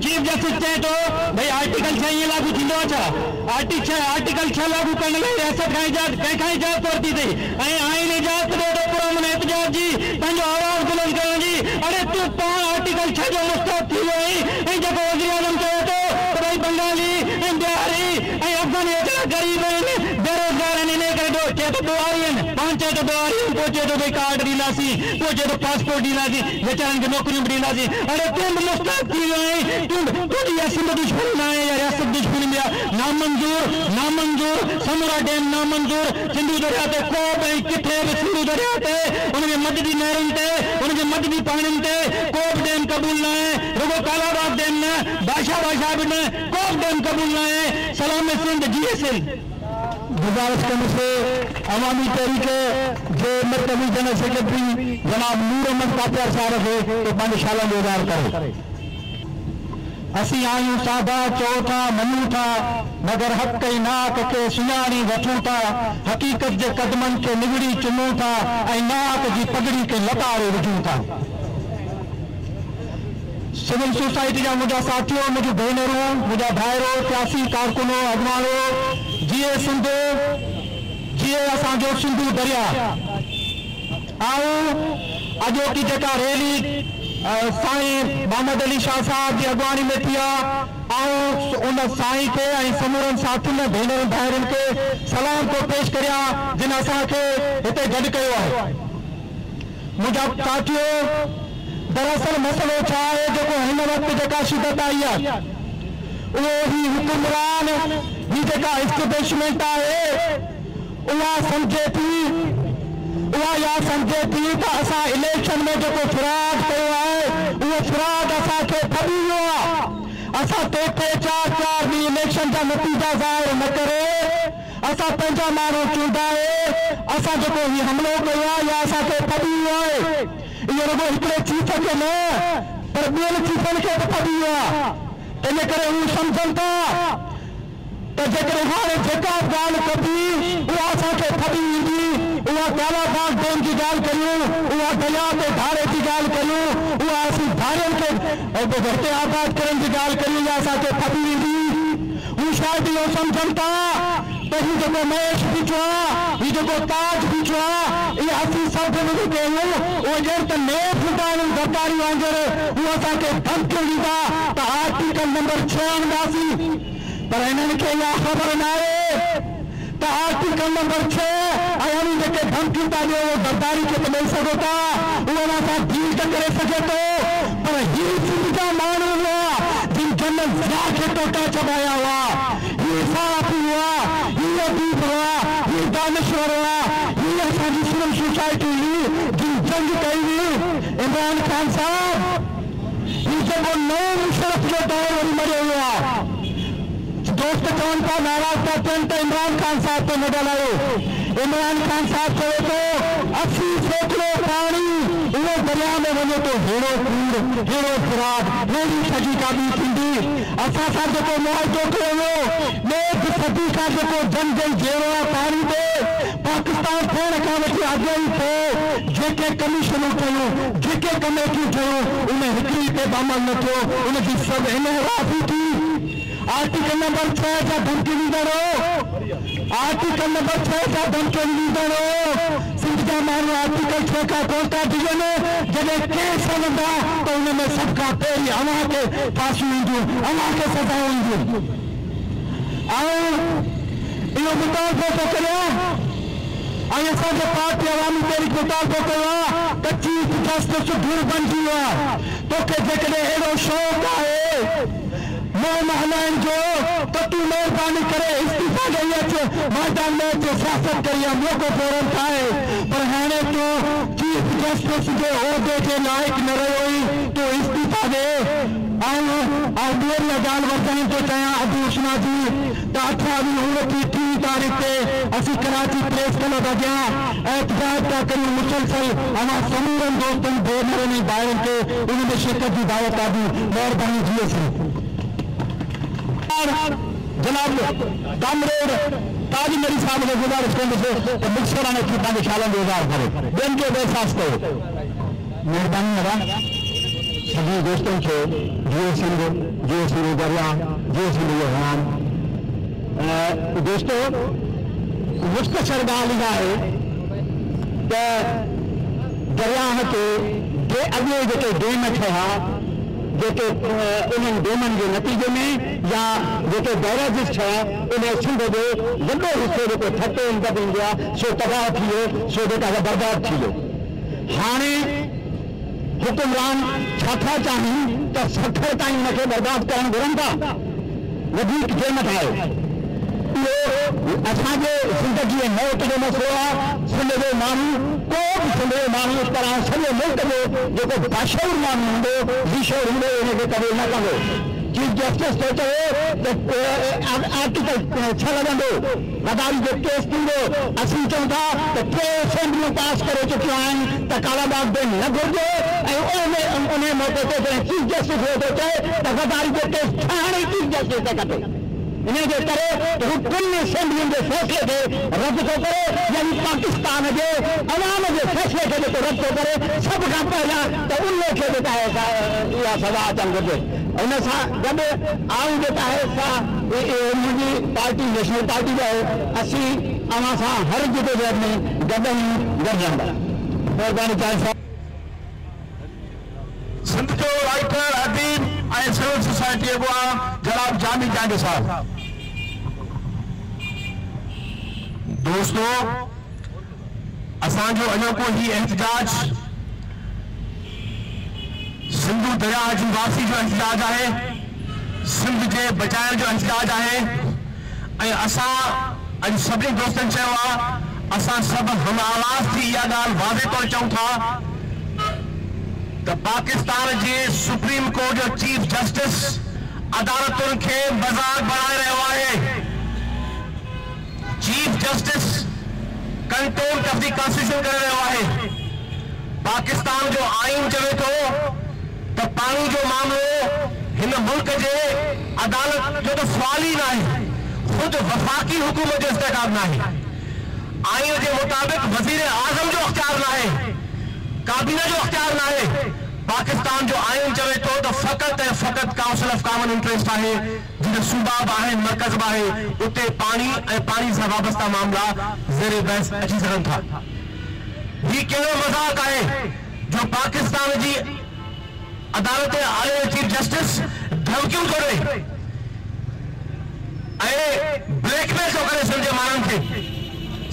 चीफ जस्टिस चए थो भई आर्टिकल 6 ईअं लागू थींदो आहे छा? आर्टिकल 6 लागू करण लाइ रियासत खां कंहिंखां इजाज़त वरिती अथई ऐं आइन इजाज़त ॾिए थो पुरअमन एहतजाज जी, पंहिंजो आवाज़ बुलंद करण जी। अरे तूं पाण आर्टिकल 6 जो मुस्तहक़ थी वियो आहीं ऐं जेको वज़ीर आज़म चए थो त भई बंगाली ऐं बिहारी ऐं अफ़गानी एतिरा ग़रीब आहिनि, बेरोज़गार आहिनि, इन करे चए थो ॾुआरी आहिनि, पाण चए थो ॾुआरी आहिनि, पोइ चए थो भई कार्ड ॾींदासीं, पोइ चए थो पासपोर्ट ॾींदासीं, वीचारनि खे नौकरियूं बि ॾींदासीं। अरे तूं बि मुस्तहक़ थी वियो आहीं, तुझी सिंध दुश्मनी ना है या रियासत दुश्मनी में नामंजूर समूरा डैम नामंजूर, सिंधु दरिया ते को भी किथे भी सिंधु दरिया ते उनके मददी नहरुनि ते उनके मददी पाणियुनि ते को भी डैम कबूल न है, रुगो कालाबाग डैम न, बादशाह भी न, को भी डैम कबूल न है। सलाम सिंध जीएसएल। गुजारिश करने से अवामी तहरीके जो मरकजी जनरल सेक्रेटरी जनाब नूर अहमद कापियार साहब है तो पानी शाला में इज़हार करे। असी आयूं सादा चओ था मञूं था मगर हक़ ऐं नाक खे सुञाणी वठूं था हक़ीक़त जे कदमनि खे निगड़ी चुनूं था ऐं नाक जी पगड़ी खे लताड़े विझूं था। सिविल सोसाइटी जा मुंहिंजा साथियो, मुंहिंजूं भेनरूं, मुंहिंजा भाइरो, सियासी कारकुनो, अॻवानो, जीए सिंध, जीए असांजो सिंधु दरिया। ऐं अॼोकी जेका रैली साईं मोहम्मद अली शाह साहब की अगवानी में थी आहे, उन साईं के समूरन साथियुनि भेनरुनि भाइरुनि के सलाम तो पेश करिया जिन असांखे हिते गॾु कयो आहे। मुंहिंजा साथियो, दरअसल मसलो छा आहे जेको हिन वक़्तु जेका शिदत आई आहे उहो ही हुकुमरान ही जेका एस्टेब्लिशमेंट आहे उहा सम्झे थी या समझे थी त असां इलेक्शन में जेको फ्रॉड कयो आहे उहो फ्रॉड असांखे फबी वियो आहे। असां टे चार ॾींहं इलेक्शन जा नतीजा ज़ाहिर न करे असां पंहिंजा माण्हू चूंडाए असां जेको ही हमिलो कयो आहे या असांखे फबी वियो आहे। इहो रुॻो हिकिड़े चीफ खे न पर ॿियनि चीफनि खे बि फबी वियो आहे। इन करे हू सम्झनि था त जेकॾहिं हाणे जेका बि ॻाल्हि कबी उहा असांखे फबी ईंदी, उहा कालाबाग डैम की ॻाल्हि करियूं, उहा दरिया ते धारे की ॻाल्हि करियूं, उहा असीं धारियुनि खे घर ते आबाद करण की ॻाल्हि करियूं या असांखे फबी ईंदी। हू शायदि इहो सम्झनि था त हीउ जेको महेश बीठो आहे, हीउ जेको ताज बीठो आहे, इहे असीं सभु मिली कयूं उहो ॼण त नेठ फुटाइण गद्दारी वांगुरु हू असांखे धमकियूं ॾींदा त आर्टिकल नंबर 6 आणंदासीं। पर इन्हनि खे इहा ख़बर न आहे त आर्टिकल नंबर 6 ऐं उन्हनि जेके धमकियूं था ॾियो उहो गद्दारी खे त ॾेई सघो था, उहो सां डील त करे सघे थो। पर हीउ सिंध जा माण्हू हुआ जिन जनरल ज़िया खे टोटा चॿाया हुआ, हीउ साफ़ी हुआ, हीउ अदीब हुआ, हीउ दानिश्वर हुआ, हीउ असांजी सिविल सोसाइटी हुई जिन जंग कई हुई। इमरान खान साहब हीउ जेको नओं मुशरफ जो दौर वरी मरियो हुयो आहे। दोस्त चवनि था नाराज़ था थियनि त इमरान खान साहब ते न ॻाल्हायो। इमरान खान साहब चवे थो 80 सेकड़ो पाणी उहो दरिया में वञे थो, हेड़ो कूड़, हेड़ो फिराद, हेड़ी सॼी काबी थींदी। असां सां जेको मुआइदो कयो वियो ॾेढ सदी खां जेको जंग जहिड़ो आहे पाणी ते पाकिस्तान थियण खां वठी अॻु ई पोइ जेके कमीशनूं ठहियूं, जेके कमेटियूं ठहियूं, उन हिकिड़ी ते अमल न थियो, उनजी सभु इनहराफ़ी थी। आर्टिकल नंबर 6 जा धमकी ॾींदड़ आर्टिकल नंबर 6 जा धमकी ॾींदड़ सिंध जा माण्हू आर्टिकल 6 खां कोन था डिॼनि। जॾहिं केस हलंदा त उन में सभ खां पहिरीं अव्हां खे फांसियूं ईंदियूं, अव्हां खे सज़ाऊं ईंदियूं। ऐं इहो मुतालबो थो करियो ऐं असांजे पार्टी अवामी तहरीक मुतालबो कयो आहे त चीफ जस्टिस ढूंढ बणिजी वियो आहे। तोखे जेकॾहिं अहिड़ो शौक़ु आहे मोह हलाइण जो त तूं महिरबानी करे इस्तीफ़ा ॾेई अच, मैदान में अच, सियासत करी आहे, मौक़ो फौरन ठाहे। पर हाणे तूं चीफ जस्टिस जे उहिदे जे लाइक़ न रहियो ई, तूं इस्तीफ़ा ॾे। ऐं ॿियनि ॻाल्हि वधाइण थो चाहियां अबू उस्मा जी त 28, 29, 30 तारीख़ ते असीं कराची प्रेस क्लब अॻियां एहतजाज था करियूं मुसलसल। असां समूरनि दोस्तनि भेनरुनि भाइरुनि खे उन में शिरकत जी दावत ॾाढी महिरबानी थी अचे। जनाब कामरेड ताज मेरी साहब ने गुजारिश कंदुसि त मुखसराने की पंहिंजे ख़्यालनि जो इज़हार करे, ॿियनि खे एहसास कयो। महिरबानी अदा सभी दोस्तों खे जियो सिंध दरिया, जियो सिंध जो हवान। दोस्तों मुख़्तसर ॻाल्हि इहा आहे त दरिया ते अॻे जेके डेम थिया जेके उन्हनि डेमनि जे नतीजे में या जेके बैरेजिस थिया उन सिंध जो वॾो हिसो जेको थटे दॿी विया सो तबाह थी वियो, सो जेका बर्बाद थी वियो। हाणे हुकुमरान छा था चाहिनि त 60 ताईं हुनखे बर्बाद करणु घुरनि था, वधीक जेमत आहे। इहो असांजे ज़िंदगीअ मौत जो मसइलो आहे। सिंध जो माण्हू को बि सिंध जो माण्हू पर सॼे मुल्क जो जेको बाशऊर माण्हू हूंदो, ज़ीशोर हूंदो, हुनखे कबूल न कंदो। चीफ जस्टिस तो चयो आर्टिकल 6 लॻंदो वॾाई जो केस थींदो असीं चऊं था त 3 असेंबलियूं पास करे चुकियूं आहिनि त कालाबाग बिल न घुरिजे ऐं उन मौक़े ते जॾहिं चीफ जस्टिस हो थो चए त वॾाई जो केस ठाणे चीफ जस्टिस ते कटे इनजे करे हू 3 असेंबलियुनि जे फ़ैसिले खे रद्द थो करे यानी पाकिस्तान जे अवाम जे फ़ैसिले खे जेको रद्द थो करे सभ खां पहिरियां त उन खे जेका आहे इहा सज़ा अचणु घुरिजे उन सां गॾु आऊं जेका आहे सा मुंहिंजी पार्टी नेशनल पार्टी जो आहे असीं अव्हां सां हर जिदोजहद में गॾु गॾजंदा महिरबानी चाहिए सिंध जो राइटर अदीब ऐं सिविल सोसाइटी अॻुवा जनाब जामी जांगे साहब। दोस्तों असांजो अॼोको ही एहतजाज सिंधु दरिया जी वापसी जो एहतजाज आहे सिंध जे बचाइण जो एहतजाज आहे ऐं असां अॼु सभिनी दोस्तनि चयो आहे असां सभु हम आवाज़ थी इहा ॻाल्हि वाज़े तौर चऊं था त पाकिस्तान जे सुप्रीम कोर्ट जो चीफ जस्टिस अदालतुनि खे मज़ाक बणाए रहियो आहे। Chief justice contempt of the constitution करे रहियो आहे। पाकिस्तान जो आइन चवे थो त पाणी जो मामलो हिन मुल्क जे अदालत जो त सवाल ई न आहे खुद वफाकी हुकूमत जो इस्तेकाब न आहे। आइन जे मुताबिक वजीर आजम जो अख्तियार न आहे काबीना जो अख्तियार ना है। पाकिस्तान जो आइन चवे तो फकत है फकत काउंसिल ऑफ कॉमन इंटरेस्ट है जिन सूबा है मरकज है उते पानी से वाबस्ता मामला ज़ेरे बहस अची सकन था। ये कहिड़ो मजाक है जो पाकिस्तान की अदालत आले चीफ जस्टिस धमकियों थो ॾे ब्लैकमेल थो करे सिंध जे माण्हुनि खे।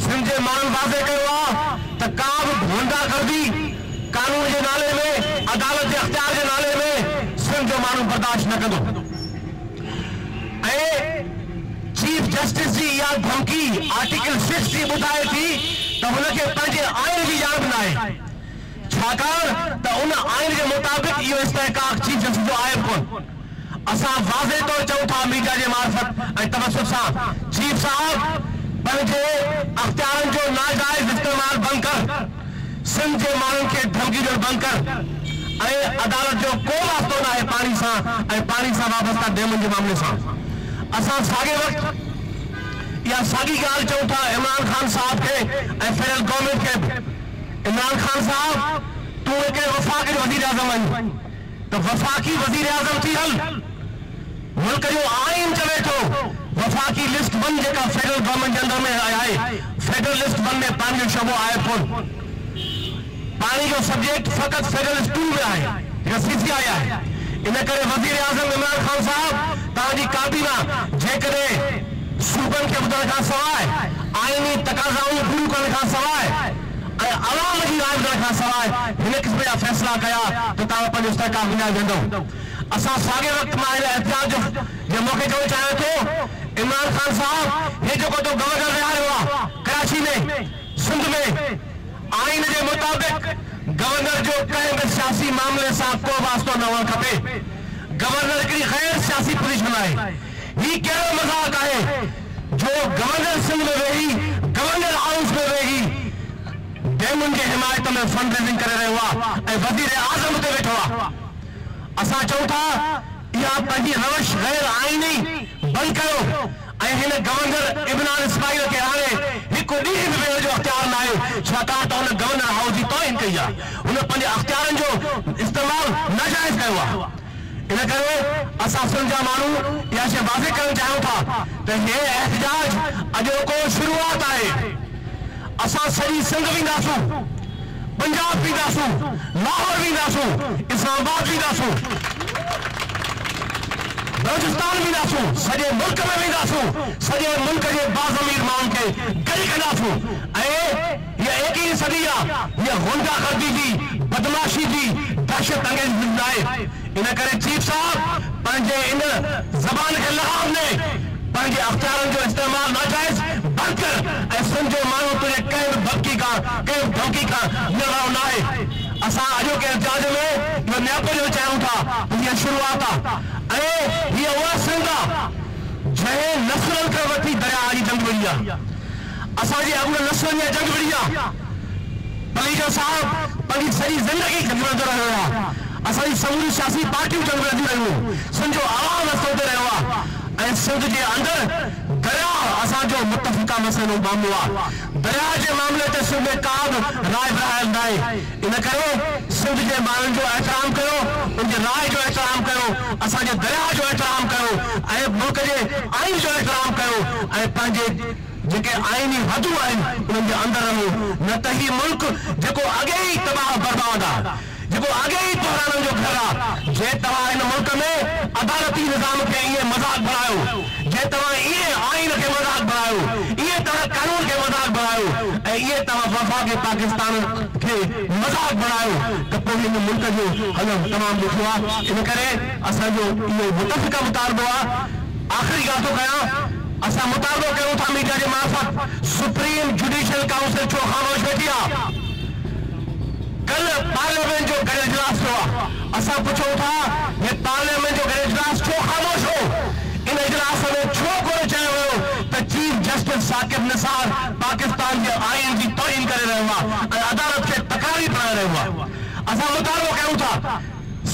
सिंध जे माण्हुनि वाज़े कयो आहे त का बि गुंडागर्दी कानून के नाले में अदालत के अख्तियार के नाले में सिंध जो मानू बर्दाश्त न कंदो। चीफ जस्टिस जी या धमकी आर्टिकल 6 की बुधाए थी तो उनके पंहिंजे आइन की ॼाण न आहे छाकाणि त उन आइन के मुताबिक इहो इस्तेहकाक चीफ जस्टिस जो आहे कोन। असां वाज़े तौर चऊं था मीडिया के मार्फत ऐं तवसुत सां चीफ साहब पंहिंजे अख्तियारनि जो नाजायज़ इस्तेमाल बंद कर सिंध के माण्हुनि खे धमकी ॾियणु बंद कर ऐं अदालत जो को वास्तो न आहे पाणी सां ऐं पाणी सां वाबस्ता डैमुनि जे मामले सां। असां साॻे वक़्तु इहा साॻी ॻाल्हि चऊं था इमरान खान साहब खे ऐं फेडरल गवर्नमेंट खे। इमरान खान साहब तूं हिकिड़े वफ़ाक़ जो वज़ीर आज़म आहीं त वफ़ाक़ी वज़ीर आज़म थी हल। मुल्क जो आइन चवे थो वफ़ाक़ी लिस्ट 1 जेका फेडरल गवर्नमेंट जे अंदर में आहे फेडरल लिस्ट 1 में पाणी जो शोबो आहे कोन। पानी जो सब्जेक्ट फकत फेडरल 2 में है सीसीआई है। इन करे वजीर आजम इमरान खान साहब ताजी काबीना जेकरे सूबन के बुधण खां सवाइ आईनी तकाज़ाऊं पूरी करण खां सवाइ ऐं अवाम जी राय ॿुधण खां सवाइ हिन क़िस्म जा फ़ैसिला कया त तव्हां पंहिंजो इस्तेहकाक विञाए वेंदो। असां साॻे वक़्त मां हिन एहतिजाज जे मौक़े चवणु चाहियां थो इमरान खान साहब हे जेको तो गवर्नर विहारियो आहे कराची में सिंध में आइन के मुताबिक गवर्नर जो कंहिं बि सियासी मामले से को वास्तो न हुअणु खपे। गवर्नर हिकिड़ी गैर सियासी पोजीशन है। ही कहिड़ो मज़ाक है जो गवर्नर सिंध में वेही गवर्नर हाउस में वेही डैमुनि के हिमायत में फंड रेजिंग करे रहियो आहे ऐं वज़ीर आज़म ते वेठो आहे। असां चऊं था इहा पंहिंजी रवश गैर आईनी बंदि कयो ऐं हिन गवर्नर इब्राहिम इस्माइल खे हाणे हिकु ॾींहुं बि वेहण जो अख्तियार न आहे छाकाणि त हुन गवर्नर हाउस जी तौहीन कई आहे। हुन पंहिंजे अख्तियारनि जो इस्तेमालु नाजाइज़ कयो आहे। इन करे असां सिंध जा माण्हू इहा शइ वाज़े करणु चाहियूं था त हे एहतजाज अॼोको शुरूआत आहे। असां सॼी सिंध वेंदासूं पंजाब वेंदासूं लाहौर वेंदासूं इस्लामाबाद वेंदासूं बलूचिस्तान वेंदासूं सॼे मुल्क में वेंदासूं सॼे मुल्क जे बाज़मीर माण्हुनि खे गॾु कंदासूं ऐं हीअ 21वीं सदी आहे हीअ गुंडागर्दी जी बदमाशी जी दहशत अंगेज़ ज़िंदगी आहे। इन करे चीफ साहब पंहिंजे इन ज़बान खे लहाम ने पंहिंजे अख्तियारनि जो इस्तेमाल नाजाइज़ बंदि कर ऐं सिंध जो माण्हू तुंहिंजे कंहिं बि धमकी खां निवारो न आहे। असां अॼोके एहतिजाज में इहो नियापो जो चाहियूं था इहा शुरूआत आहे ऐं हीअ उहा सिंध आहे जंहिं नस्लनि खां वठी दरिया जी जंग विड़ी आहे असांजे अॻु नस्लनि जी जंग विड़ी आहे पलीजा साहब पंहिंजी सॼी ज़िंदगी जंग विड़ंदो रहियो आहे असांजी समूरी सियासी पार्टियूं जंग विड़ंदियूं रहियूं सिंध जो आवाज़ अचंदो रहियो आहे ऐं सिंध जे अंदरि दरिया असांजो मुतफ़िक़ा मसइलो मामलो आहे दरिया जे मामले ते सिंध में का बि राय बरायल न आहे इन करे सिंध जे माण्हुनि जो एहतराम कयो उनजे राय जो एहतराम कयो असांजे दरिया जो एहतराम कयो ऐं मुल्क जे आइन जो एहतराम कयो ऐं पंहिंजे जेके आइनी हदूं आहिनि उन्हनि जे अंदरि रहो न त ही मुल्क जेको अॻे ई तबाह बर्बाद आहे जेको अॻे ई बहराननि जो घर आहे जे तव्हां हिन मुल्क में अदालती निज़ाम खे ईअं मज़ाक बणायो जे तव्हां ईअं आइन खे मज़ाक बणायो ईअं तव्हां कानून खे मज़ाक बणायो ऐं ईअं तव्हां वफ़ाक़ी पाकिस्तान खे मज़ाक बणायो त पोइ हिन मुल्क जो हलणु तमामु ॾुखियो आहे इन करे असांजो इहो मुतफ़िक़ा मुतालबो आहे आख़िरी ॻाल्हि थो कयां असां मुतालबो कयूं था मीडिया जे मार्फत सुप्रीम जुडिशियल काउंसिल छो ख़ामोश वेठी आहे कल पार्लियामेंट जो गैर इजलास हुआ असां पुछूं था ये पार्लियामेंट जो गैर इजलास छो ख़ामोश हो इन इजलास में छो कोन चयो वियो त चीफ जस्टिस साकिब निसार पाकिस्तान जे आइन जी तौहीन करे रहियो आहे ऐं अदालत खे तकरारी पढ़ाए रहियो आहे असां मुतालबो कयूं था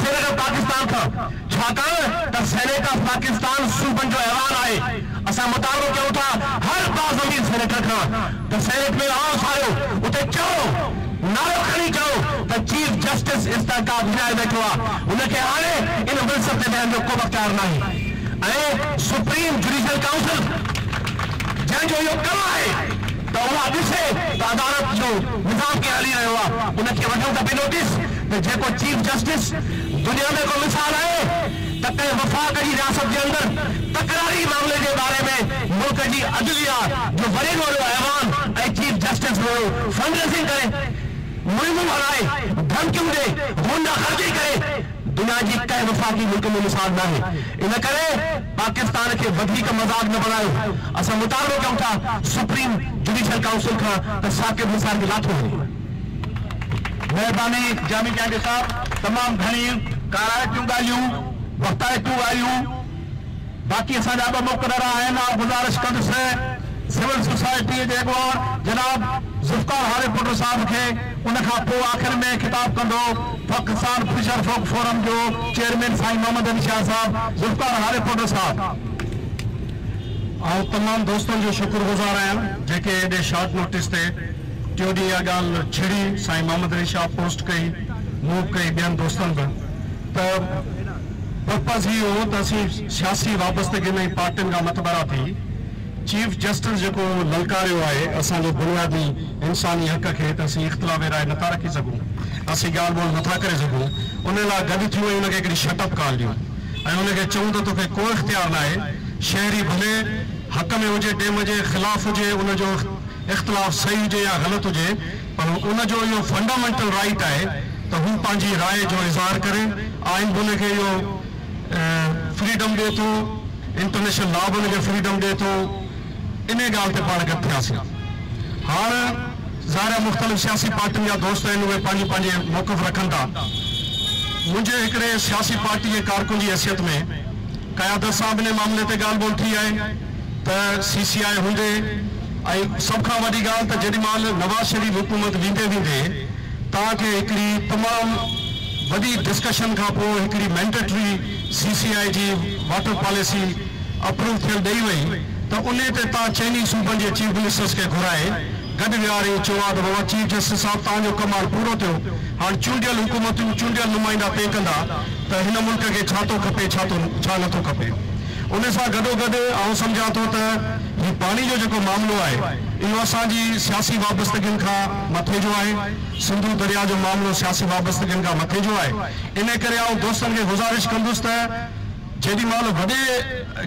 सेनेट ऑफ पाकिस्तान खां छाकाणि त सेनेट ऑफ पाकिस्तान सूबनि जो ऐवान आहे असां मुतालबो कयूं था हर बाज़मीन सेनेटर खां त सेनेट में आवाज़ आयो उते चओ नारो खणी चओ त चीफ जस्टिस इस्तेकाब हिनाए वेठो आहे उनखे हाणे इन मनसब ते वेहण जो को अख़्तियार नाहे ऐं सुप्रीम जुडिशियल काउंसिल जंहिंजो इहो कमु आहे त उहा ॾिसे त अदालत जो निज़ाम कीअं हली रहियो आहे उनखे वठूं था बि नोटिस त जेको चीफ जस्टिस दुनिया में को मिसाल आहे त कंहिं वफ़ाक़ जी रियासत जे अंदरि तकरारी मामले जे बारे में मुल्क जी अदलिया जो वॾे में वॾो ऐवान ऐं चीफ जस्टिस फंड रेज़िंग करे मुहिमूं हलाए धमकियूं ॾे गुंडागर्दी करे दुनिया जी कंहिं वफ़ाक़ी मुल्क में मिसाल न आहे इन करे पाकिस्तान खे वधीक मज़ाक न बणायो असां मुतालबो कयूं था सुप्रीम जुडिशियल काउंसिल खां त साकिब निसार खे लाथो वञे महिरबानी जामी जांडे साहब तमाम घणी काराइतियूं ॻाल्हियूं वक़्ताइतियूं ॻाल्हियूं बाक़ी असांजा ॿ मुक़रर आहिनि गुज़ारिश कंदुसि सिविल सोसाइटी जे अॻुवान जनाब ज़ुल्फ़िकार हारे पुट साहब खे उन खां पोइ आख़िर में खिताब कंदो पाकिस्तान फिशर folk फोरम जो चेयरमैन साईं मोहम्मद अली शाह साहब ज़ुल्फ़िकार हारे पुट साहब ऐं तमामु दोस्तनि जो शुक्रगुज़ार आहियां जेके एॾे शॉर्ट नोटिस ते टियों ॾींहुं इहा ॻाल्हि छिड़ी साईं मोहम्मद अली शाह पोस्ट कई मूव कई ॿियनि दोस्तनि बि त पर्पज़ ही हो त असीं सियासी वाबस्तगी में पार्टियुनि खां मतबरा थी चीफ जस्टिस जेको ललकारियो आहे असांजे बुनियादी इंसानी हक़ खे त असीं इख़्तिलाफ़ राय नथा रखी सघूं असीं ॻाल्हि ॿोल नथा करे सघूं उन लाइ गॾु थी वई उनखे हिकिड़ी शटअप कॉल ॾियूं ऐं उनखे चऊं त तोखे को इख़्तियार न आहे शहरी भले हक़ में हुजे टेम जे ख़िलाफ़ हुजे उनजो इख़्तिलाफ़ सही हुजे या ग़लति हुजे पर उनजो इहो फंडामेंटल राइट आहे त हू पंहिंजी राय जो इज़हार करे आइन बि उनखे इहो फ्रीडम ॾिए थो इंटरनेशनल लॉ बि उनखे फ्रीडम ॾिए थो इन ॻाल्हि ते पाण गॾु थियासीं हाणे ज़ाहिर मुख़्तलिफ़ सियासी पार्टियुनि जा दोस्त आहिनि उहे पंहिंजे पंहिंजे मौक़िफ़ रखनि था मुंहिंजे हिकिड़े सियासी पार्टी जे कारकुन जी हैसियत में क़यादत साहब इन मामले ते ॻाल्हि ॿोल थी आहे त CCI हूंदे ऐं सभ खां वॾी ॻाल्हि त जेॾी महिल नवाज़ शरीफ़ हुकूमत वेंदे वेंदे तव्हांखे हिकिड़ी तमामु वॾी डिस्कशन खां पोइ हिकिड़ी मैंडेटरी CCI जी वाटर पॉलिसी अप्रूव थियल ॾेई वई त उन ते तव्हां चइनी सूबनि जे चीफ मिनिस्टर्स खे घुराए गॾु विहारे चयो आहे त बाबा चीफ जस्टिस साहब तव्हांजो कमाल पूरो थियो हाणे चूंडियल हुकूमतूं चूंडियल नुमाइंदा तय कंदा त हिन मुल्क खे छा थो खपे छा नथो खपे उन सां गॾोगॾु आउं सम्झां थो त हीउ पाणी जो जेको मामिलो आहे इहो असांजी सियासी वाबस्तगियुनि खां मथे जो आहे सिंधु दरिया जो मामिलो सियासी वाबस्तगियुनि खां मथे जो आहे इन करे आउं दोस्तनि खे गुज़ारिश कंदुसि त जेॾी महिल वॾे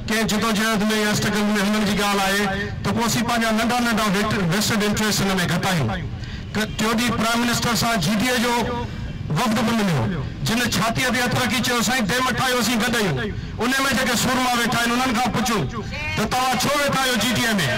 कंहिं जिदोजहद में या स्ट्रगल में हिननि जी ॻाल्हि आहे त पोइ असीं पंहिंजा नंढा नंढा वेस्टेड इंट्रस्ट हिन में घटायूं टियों ॾींहुं प्राइम मिनिस्टर सां GDA जो वफ़द बि मिलियो जिन छातीअ ते हथ रखी चयो साईं डेम ठाहियो असीं गॾु आहियूं उन में जेके सूरमा वेठा आहिनि उन्हनि खां पुछो त तव्हां छो वेठा आहियो GDA में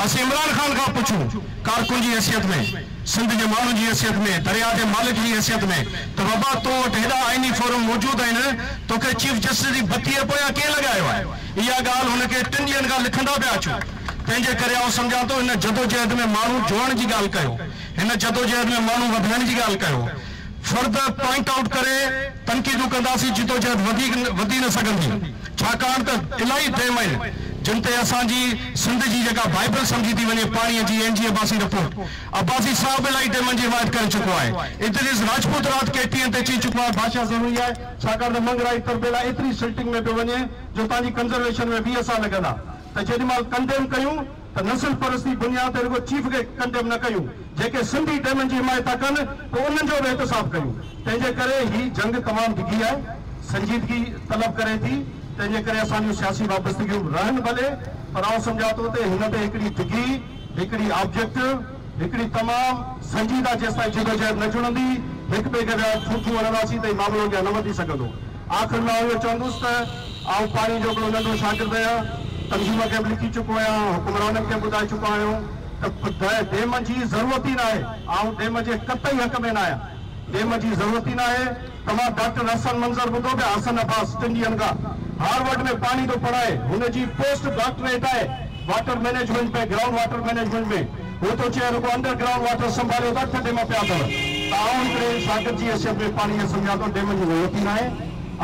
असीं इमरान खान खां पुछूं कारकुन जी हैसियत में, सिंध जे माण्हुनि जी हैसियत में, दरिया जे मालिक जी हैसियत में, त बाबा तो वटि हेॾा आइनी फोरम मौजूद आहिनि, तोखे चीफ जस्टिस जी बत्तीअ पोयां कीअं लॻायो आहे? इहा ॻाल्हि हुनखे 3 ॾींहंनि खां लिखंदा पिया अचूं। तंहिंजे करे आउं सम्झां थो हिन जदोजहद में माण्हू जोड़ण जी ॻाल्हि कयो, हिन जदोजहद में माण्हू वधाइण जी ॻाल्हि कयो। फर्दर पॉइंट आउट करे तनक़ीदूं कंदासीं, जदोजहद वधी न सघंदी, छाकाणि त इलाही डेम आहिनि जिन ते असांजी सिंध जी जेका बाइबल सम्झी थी वञे पाणीअ जी। एनजी अब्बासी रिपोर्ट, अब्बासी साहब इलाही डेमनि जी हिमायत करे चुको आहे। इद्रिस राजपूत रात KTN ते चई चुको आहे भाषा ज़रूरी आहे, छाकाणि त मंगराई तरबेला एतिरी सिल्टिंग में पियो वञे जो तव्हांजी कंजर्वेशन में 20 साल लॻंदा। त जेॾी महिल कंडेम कयूं त नस्ल परस्ती बुनियाद ते रुगो चीफ खे कंडेम न कयूं, जेके सिंधी डेमनि जी हिमायत था कनि पोइ उन्हनि जो बि एहतिसाब कयूं। तंहिंजे करे ही जंग तमामु डिघी आहे, संजीदगी तलब करे थी। तंहिंजे करे असांजूं सियासी वाबस्तगियूं रहनि भले, पर आउं सम्झां थो त हिन ते हिकिड़ी डिघी, हिकिड़ी ऑब्जेक्टिव, हिकिड़ी तमामु संजीदा जेसिताईं जदोजहद न जुड़ंदी, हिक ॿिए खे छूछू हणंदासीं त मामिलो अॻियां न वधी सघंदो। आख़िर में इहो चवंदुसि त आउं पाणी जो हिकिड़ो नंढो शागिर्दु आहियां, तंज़ीम खे बि लिखी चुको आहियां, हुकुमराननि खे ॿुधाए चुको आहियां त डेम जी ज़रूरत ई न आहे। आउं डेम जे कतई हक़ में न आहियां, डेम जी ज़रूरत ई न आहे। तव्हां डॉक्टर हसन मंज़र ॿुधो पिया, हसन अब्बास 3 ॾींहंनि खां हार्वर्ड में पानी थो पढ़ाए, हुनजी पोस्ट डॉक्टरेट आहे वाटर मैनेजमेंट में, ग्राउंड वाटर मैनेजमेंट में। वो तो चए रुगो अंडरग्राउंड वाटर संभालियो था, 8 डेम पिया अथव। त आउं हिकिड़े शागिर्द जी हैसियत में पाणी सम्झां थो डेम जी ज़रूरत ई न आहे।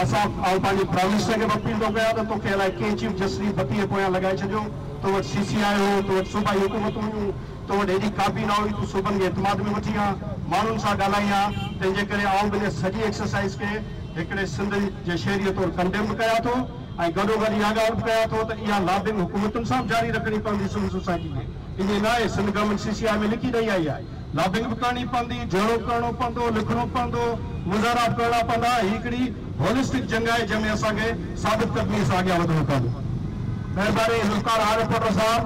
असां आउं पंहिंजे प्राइम मिनिस्टर खे बि अपील थो कयां त तोखे अलाए कंहिं चीफ जस्टिस बत्तीअ पोयां लॻाए छॾियो, तो वटि CCI हो, तो वटि सूबाई हुकूमतूं हुयूं, तो वटि हेॾी कापी न हुई, तूं सूबनि खे एतमाद में वठी आ, माण्हुनि सां ॻाल्हाई आहे। तंहिंजे करे आउं बि सॼी एक्सरसाइज़ खे हिकिड़े सिंध जे शहरीअ तौरु कंडेम कयां थो ऐं गॾोगॾु इहा ॻाल्हि कयां थो त इहा लॉबिंग हुकूमतुनि सां बि जारी रखणी पवंदी सिंध सोसाइटी खे। ईअं न आहे सिंध गवर्नमेंट CCI में लिखी ॾेई आई आहे, लॉबिंग बि करणी पवंदी, जहिड़ो करणो पवंदो, लिखणो पवंदो, मुज़ाहरा करणा पवंदा। हिकिड़ी होलिस्टिक जंग आहे जंहिंमें असांखे साबित क़दमी सां अॻियां वधणो पवंदो। महिरबानी ज़ुल्फ़ार आरिफ़ भट्ट साहब,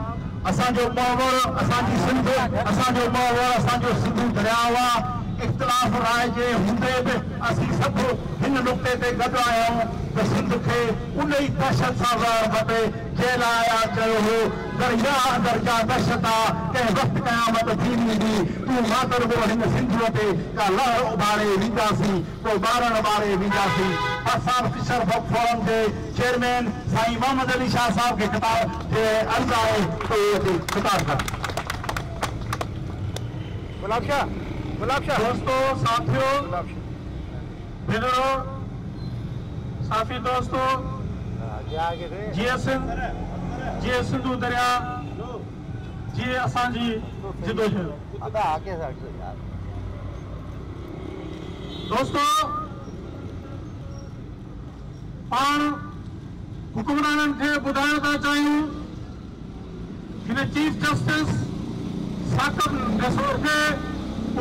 असांजो मुआवर, असांजी सिंध, असांजो मुआवर, असांजो सिंधू दरियाव आहे। इख़्तिलाफ़ राय जे हूंदे बि असीं सभु हिन नुक़्ते ते गॾु आया आहियूं त सिंध खे उन ई दहशत सां लड़णु खपे जंहिं लाइ आया चयो हो दरिया दर्जा दहशत आहे, कंहिं वक़्तु क़यामत थींदी ईंदी, तूं मां त रुगो हिन सिंधूअ ते का लहर उभारे वेंदासीं, को ॿारण ॿारे वेंदासीं। असां फिशर फोरम जे चेयरमैन साईं मोहम्मद अली शाह साहब खे ख़िताब जे अर्ज़ु आहे त उहे ख़िताब कनि। गुलाब शाह दोस्तों, साथियों, भेनरों, साथी दोस्तों, जीअं सिंधू दरिया जीअं असांजी जदोजहद। दोस्तों, पाण हुकुमराननि खे ॿुधाइण था चाहियूं हिन चीफ जस्टिस साक़ब नसूर खे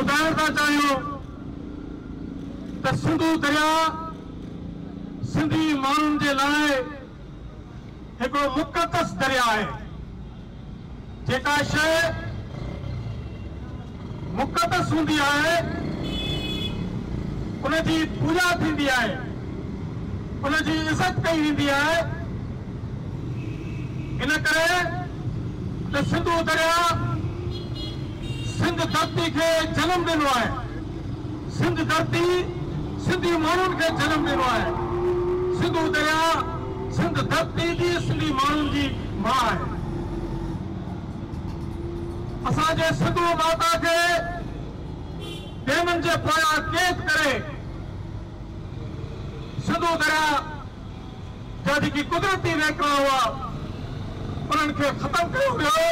ॿुधाइण था चाहियूं त सिंधू दरिया सिंधी माण्हुनि जे लाइ हिकिड़ो मुक़दस दरिया आहे। जेका शइ मुक़दस हूंदी आहे उनजी पूॼा थींदी आहे, उनजी इज़त कई वेंदी आहे। इन करे त सिंधू दरिया सिंध धरती खे जनम ॾिनो आहे, सिंध धरती सिंधी माण्हुनि खे जनम ॾिनो आहे। सिंधू दरिया सिंध धरती जी सिंधी माण्हुनि जी मां आहे। असांजे सिंधू माता खे डेमनि जे पोयां कैद करे सिंधू दरिया जा जेकी कुदरती वहिकरा हुआ उन्हनि खे ख़तमु कयो वियो।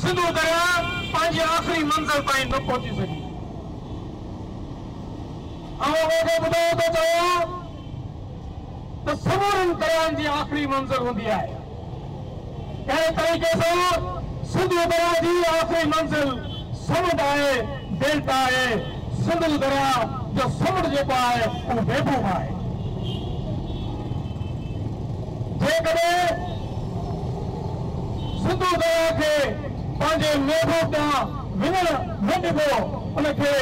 सिंधू दरिया पंहिंजी आख़िरी मंज़िल ताईं न पहुची सघी। ॿुधायो थो चवां त समूरनि दरियानि जी आख़िरी मंज़िल हूंदी आहे। कहिड़े तरीक़े सां सिंधू दरिया जी आख़िरी मंज़िल समुंड आहे, डेल्टा आहे। सिंधू दरिया जो समुंड जेको आहे उहो महबूब आहे। जेकॾहिं सिंधू दरिया खे पंहिंजे महबूब ॾांहुं विञण न ॾिबो, उनखे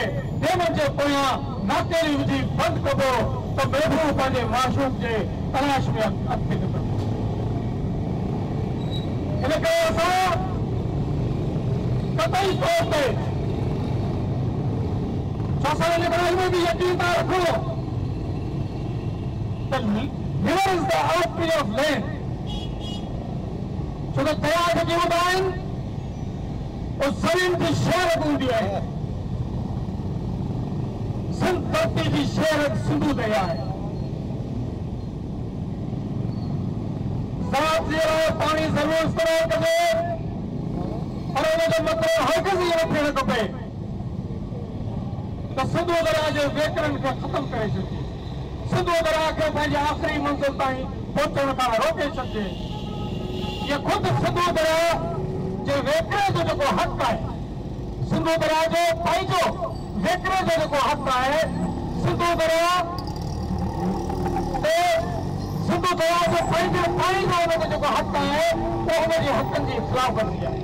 डेमनि जे पोयां नाकेरी विझी बंदि कबो त महबूब पंहिंजे माशूक जे तलाश में अॻिते निकिरंदो। इन करे असां सिंधू दरिया खे पंहिंजे महबूब ॾांहुं विञण न ॾिबो, उनखे डेमनि जे पोयां नाकेरी विझी बंदि कबो त महबूब पंहिंजे माशूक जे तलाश में अॻिते निकिरंदो। इन करे असां सिंधू दरिया खे पंहिंजे महबूब ॾांहुं विञण न ॾिबो, उनखे डेमनि जे पोयां नाकेरी विझी बंदि कबो त महबूब पंहिंजे माशूक जे तलाश में अॻिते निकिरंदो। इन करे असां कतई तौर पे असां लिबरल में भी यकीन था रखो त here is the output of land. छो त दरिया जेके हूंदा आहिनि उहो ज़मीन जी शहरत हूंदी आहे. सिंध धरती जी शहरत सिंधु दरिया आहे. ज़राअत जे लाइ पाणी ज़रूरु इस्तेमालु कजे, पर हुनजो मतिलबु हरगिज़ इहो न थियणु खपे त सिंधु दरिया जे वेकरनि खे ख़तमु करे छॾिजे, सिंधु दरिया खे पंहिंजे आख़िरी मंज़िल ताईं पहुचण खां रोके छॾिजे. ये खुद सिंधु दरिया जे वेकरे जो जेको हक़ आहे, सिंधु दरिया जो पंहिंजो वेकरे जो जेको हक़ आहे, सिंधु दरिया ते सिंधु दरिया जो पंहिंजे पाणी जो हुनजो जेको हक़ आहे उहो हुनजे हक़नि जी ख़िलाफ़ वर्ज़ी आहे.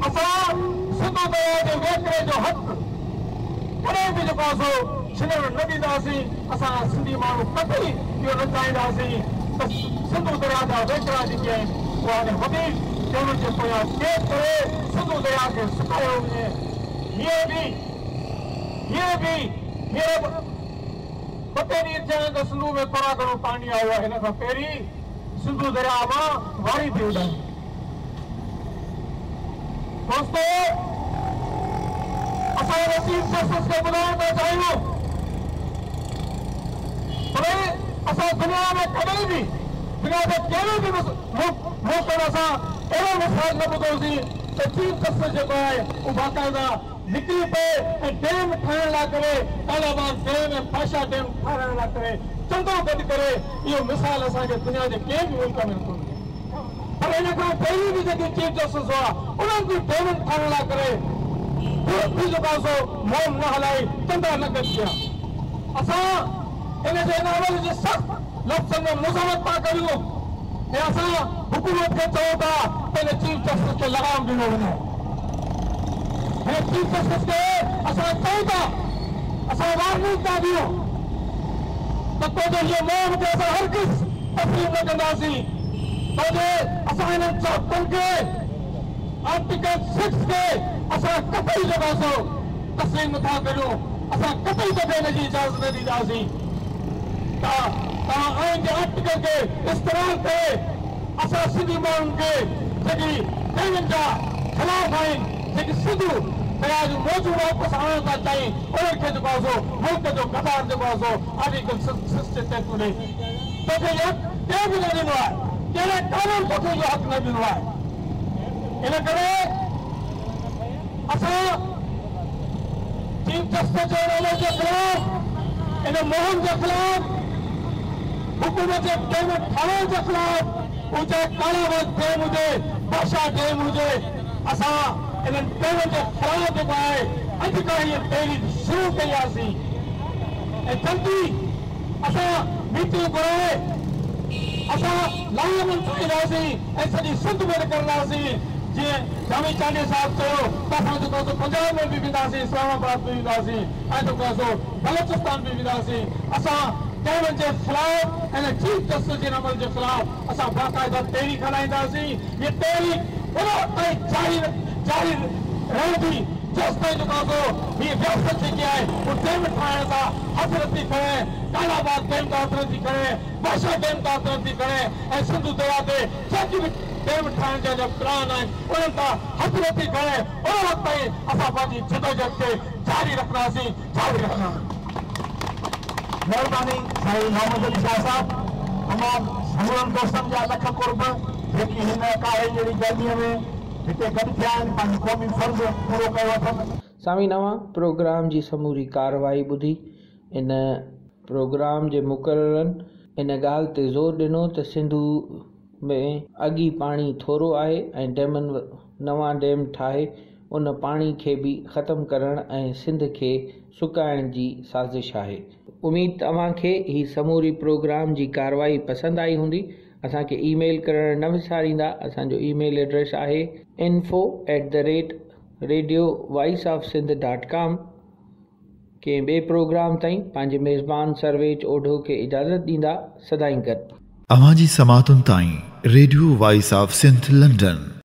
असां सिंधु दरिया जे वेकरे जो हक़ कॾहिं बि जेको आहे छिनण न ॾींदासीं. असां सिंधी माण्हू कॾहिं इहो न चाहींदासीं त सिंधु दरिया जा वेकरा जेके आहिनि उहे हाणे वधीक क़ैमत जे पोयां केर करे सिंधु दरिया खे सुकायो वञे. हीअं बि ॿ टे ॾींहं थिया त सिंधु में थोरा घणो पाणी आयो आहे. हिन खां पहिरीं सिंधु दरिया मां वारी थी उॾाई. दोस्तो, असां चीफ जस्टिस खे ॿुधाइण था चाहियूं भले असां दुनिया में कॾहिं बि दुनिया जे कहिड़े बि मुल्क में असां अहिड़ो मिसाल न ॿुधोसीं त चीफ जस्टिस जेको आहे उहो बाक़ाइदा निकिरी पए ऐं डैम ठाहिण लाइ करे, तालाबाद डैम ऐं पाशा डैम ठाहिण लाइ करे चङो गॾु करे. इहो मिसाल असांखे दुनिया जे कंहिं बि मुल्क में कोन्हे. पर हिन खां पहिरीं बि जेके चीफ जस्टिस हुआ उन्हनि बि डैम ठाहिण लाइ करे जेको आहे मोम न हलाई, चंदा न गॾु कया. असां हिन जे अमल जे सख़्तु लफ़्ज़नि में मुज़ामत था करियूं ऐं असां हुकूमत खे चऊं था त हिन चीफ जस्टिस खे लगाम ॾिनो वञे. हिन चीफ जस्टिस खे असां चऊं था, असां वार्निंग था ॾियूं त तुंहिंजो इहो मोम खे असां हरगिज़ तस्लीम न कंदासीं. तोजे असां हिननि चौकनि खे आर्टिकल 6 खे असां कतई जेको आहे तस्लीम नथा करियूं. असां कतई दफ़े हिन जी इजाज़त न ॾींदासीं त तव्हां आइन जे आर्टिकल खे इस्तेमालु करे असां सिंधी माण्हुनि खे जेकी क़ैमनि जा ख़िलाफ़ आहिनि, जेकी सिंधु दरिया जो मौजू वापसि आणण था चाहिनि, उन्हनि खे जेको आहे मुल्क जो गदार जेको आहे आर्टिकल 6 जे तहत मिले. तोखे इहो हक़ कंहिं बि न ॾिनो आहे, कहिड़े कानून तोखे इहो हक़ न ॾिनो आहे. इन करे असां चीफ जस्टिस जे नाले जे ख़िलाफ़, इन मुहिम जे ख़िलाफ़, हुकूमत जे डैम ठाहिण जे ख़िलाफ़, उहो चाहे तालाबाद डैम हुजे, पाशा डैम हुजे, असां इन्हनि डैमनि जे ख़िलाफ़ जेको आहे अॼु खां हीअ तहरीक शुरू कई हुआसीं. ऐं जल्दी असां मीटिंग घुराए असां लाइमन ठाहींदासीं ऐं सॼी सिंध में निकिरंदासीं. जीअं जामी चांडी साहिब चयो त असां जेको आहे पंजाब में बि वेंदासीं, इस्लामाबाद में वेंदासीं ऐं जेको आहे बलोचिस्तान बि वेंदासीं. असां डैमनि जे ख़िलाफ़ ऐं चीफ जस्टिस जे अमल जे ख़िलाफ़ असां बाक़ाइदा तहरीक हलाईंदासीं. हीअ तहरीक उन ताईं जारी रहंदी जेसिताईं जेको आहे हीअ रियासत जेकी आहे उहो डैम ठाहिण सां हसरत थी करे, तालाबाद डैम खां हसरत थी करे, पाशा डैम खां हसरत थी करे ऐं सिंधु दरिया ते जेकी बि डैम ठाहिण जा प्लान आहिनि उन्हनि खां हसरत थी करे उन वक़्त ताईं असां पंहिंजी जदोजहद खे जारी रखंदासीं, जारी रखंदासीं. महिरबानी साईं मोहम्मद अली शाह साहब. तमामु समूरनि दोस्तनि जा लख कुर्ब जेकी हिन काहे जहिड़ी गर्मीअ में हिते गॾु थिया आहिनि, पंहिंजो क़ौमी फ़र्ज़ पूरो कयो अथनि. सामीन नवां प्रोग्राम जी समूरी कार्रवाई ॿुधी इन प्रोग्राम जे मुक़ररनि इन ॻाल्हि ते ज़ोर ॾिनो त सिंधु में अॻी पाणी थोरो आहे ऐं डैमनि नवां डैम ठाहे उन पाणी खे बि ख़तमु करणु ऐं सिंध खे सुकाइण जी साज़िश आहे. उमेद तव्हांखे ही समूरी प्रोग्राम जी कार्रवाई पसंदि आई हूंदी. असांखे ईमेल करणु न विसारींदा. असांजो ईमेल एड्रेस आहे info@radiovoiceofsindh.com. कंहिं ॿिए प्रोग्राम ताईं पंहिंजे मेज़बान सर्वेज ओढो खे इजाज़त ॾींदा. सदाईं गॾु. अवां जी समातुनि ताईं radio voice of Sindh London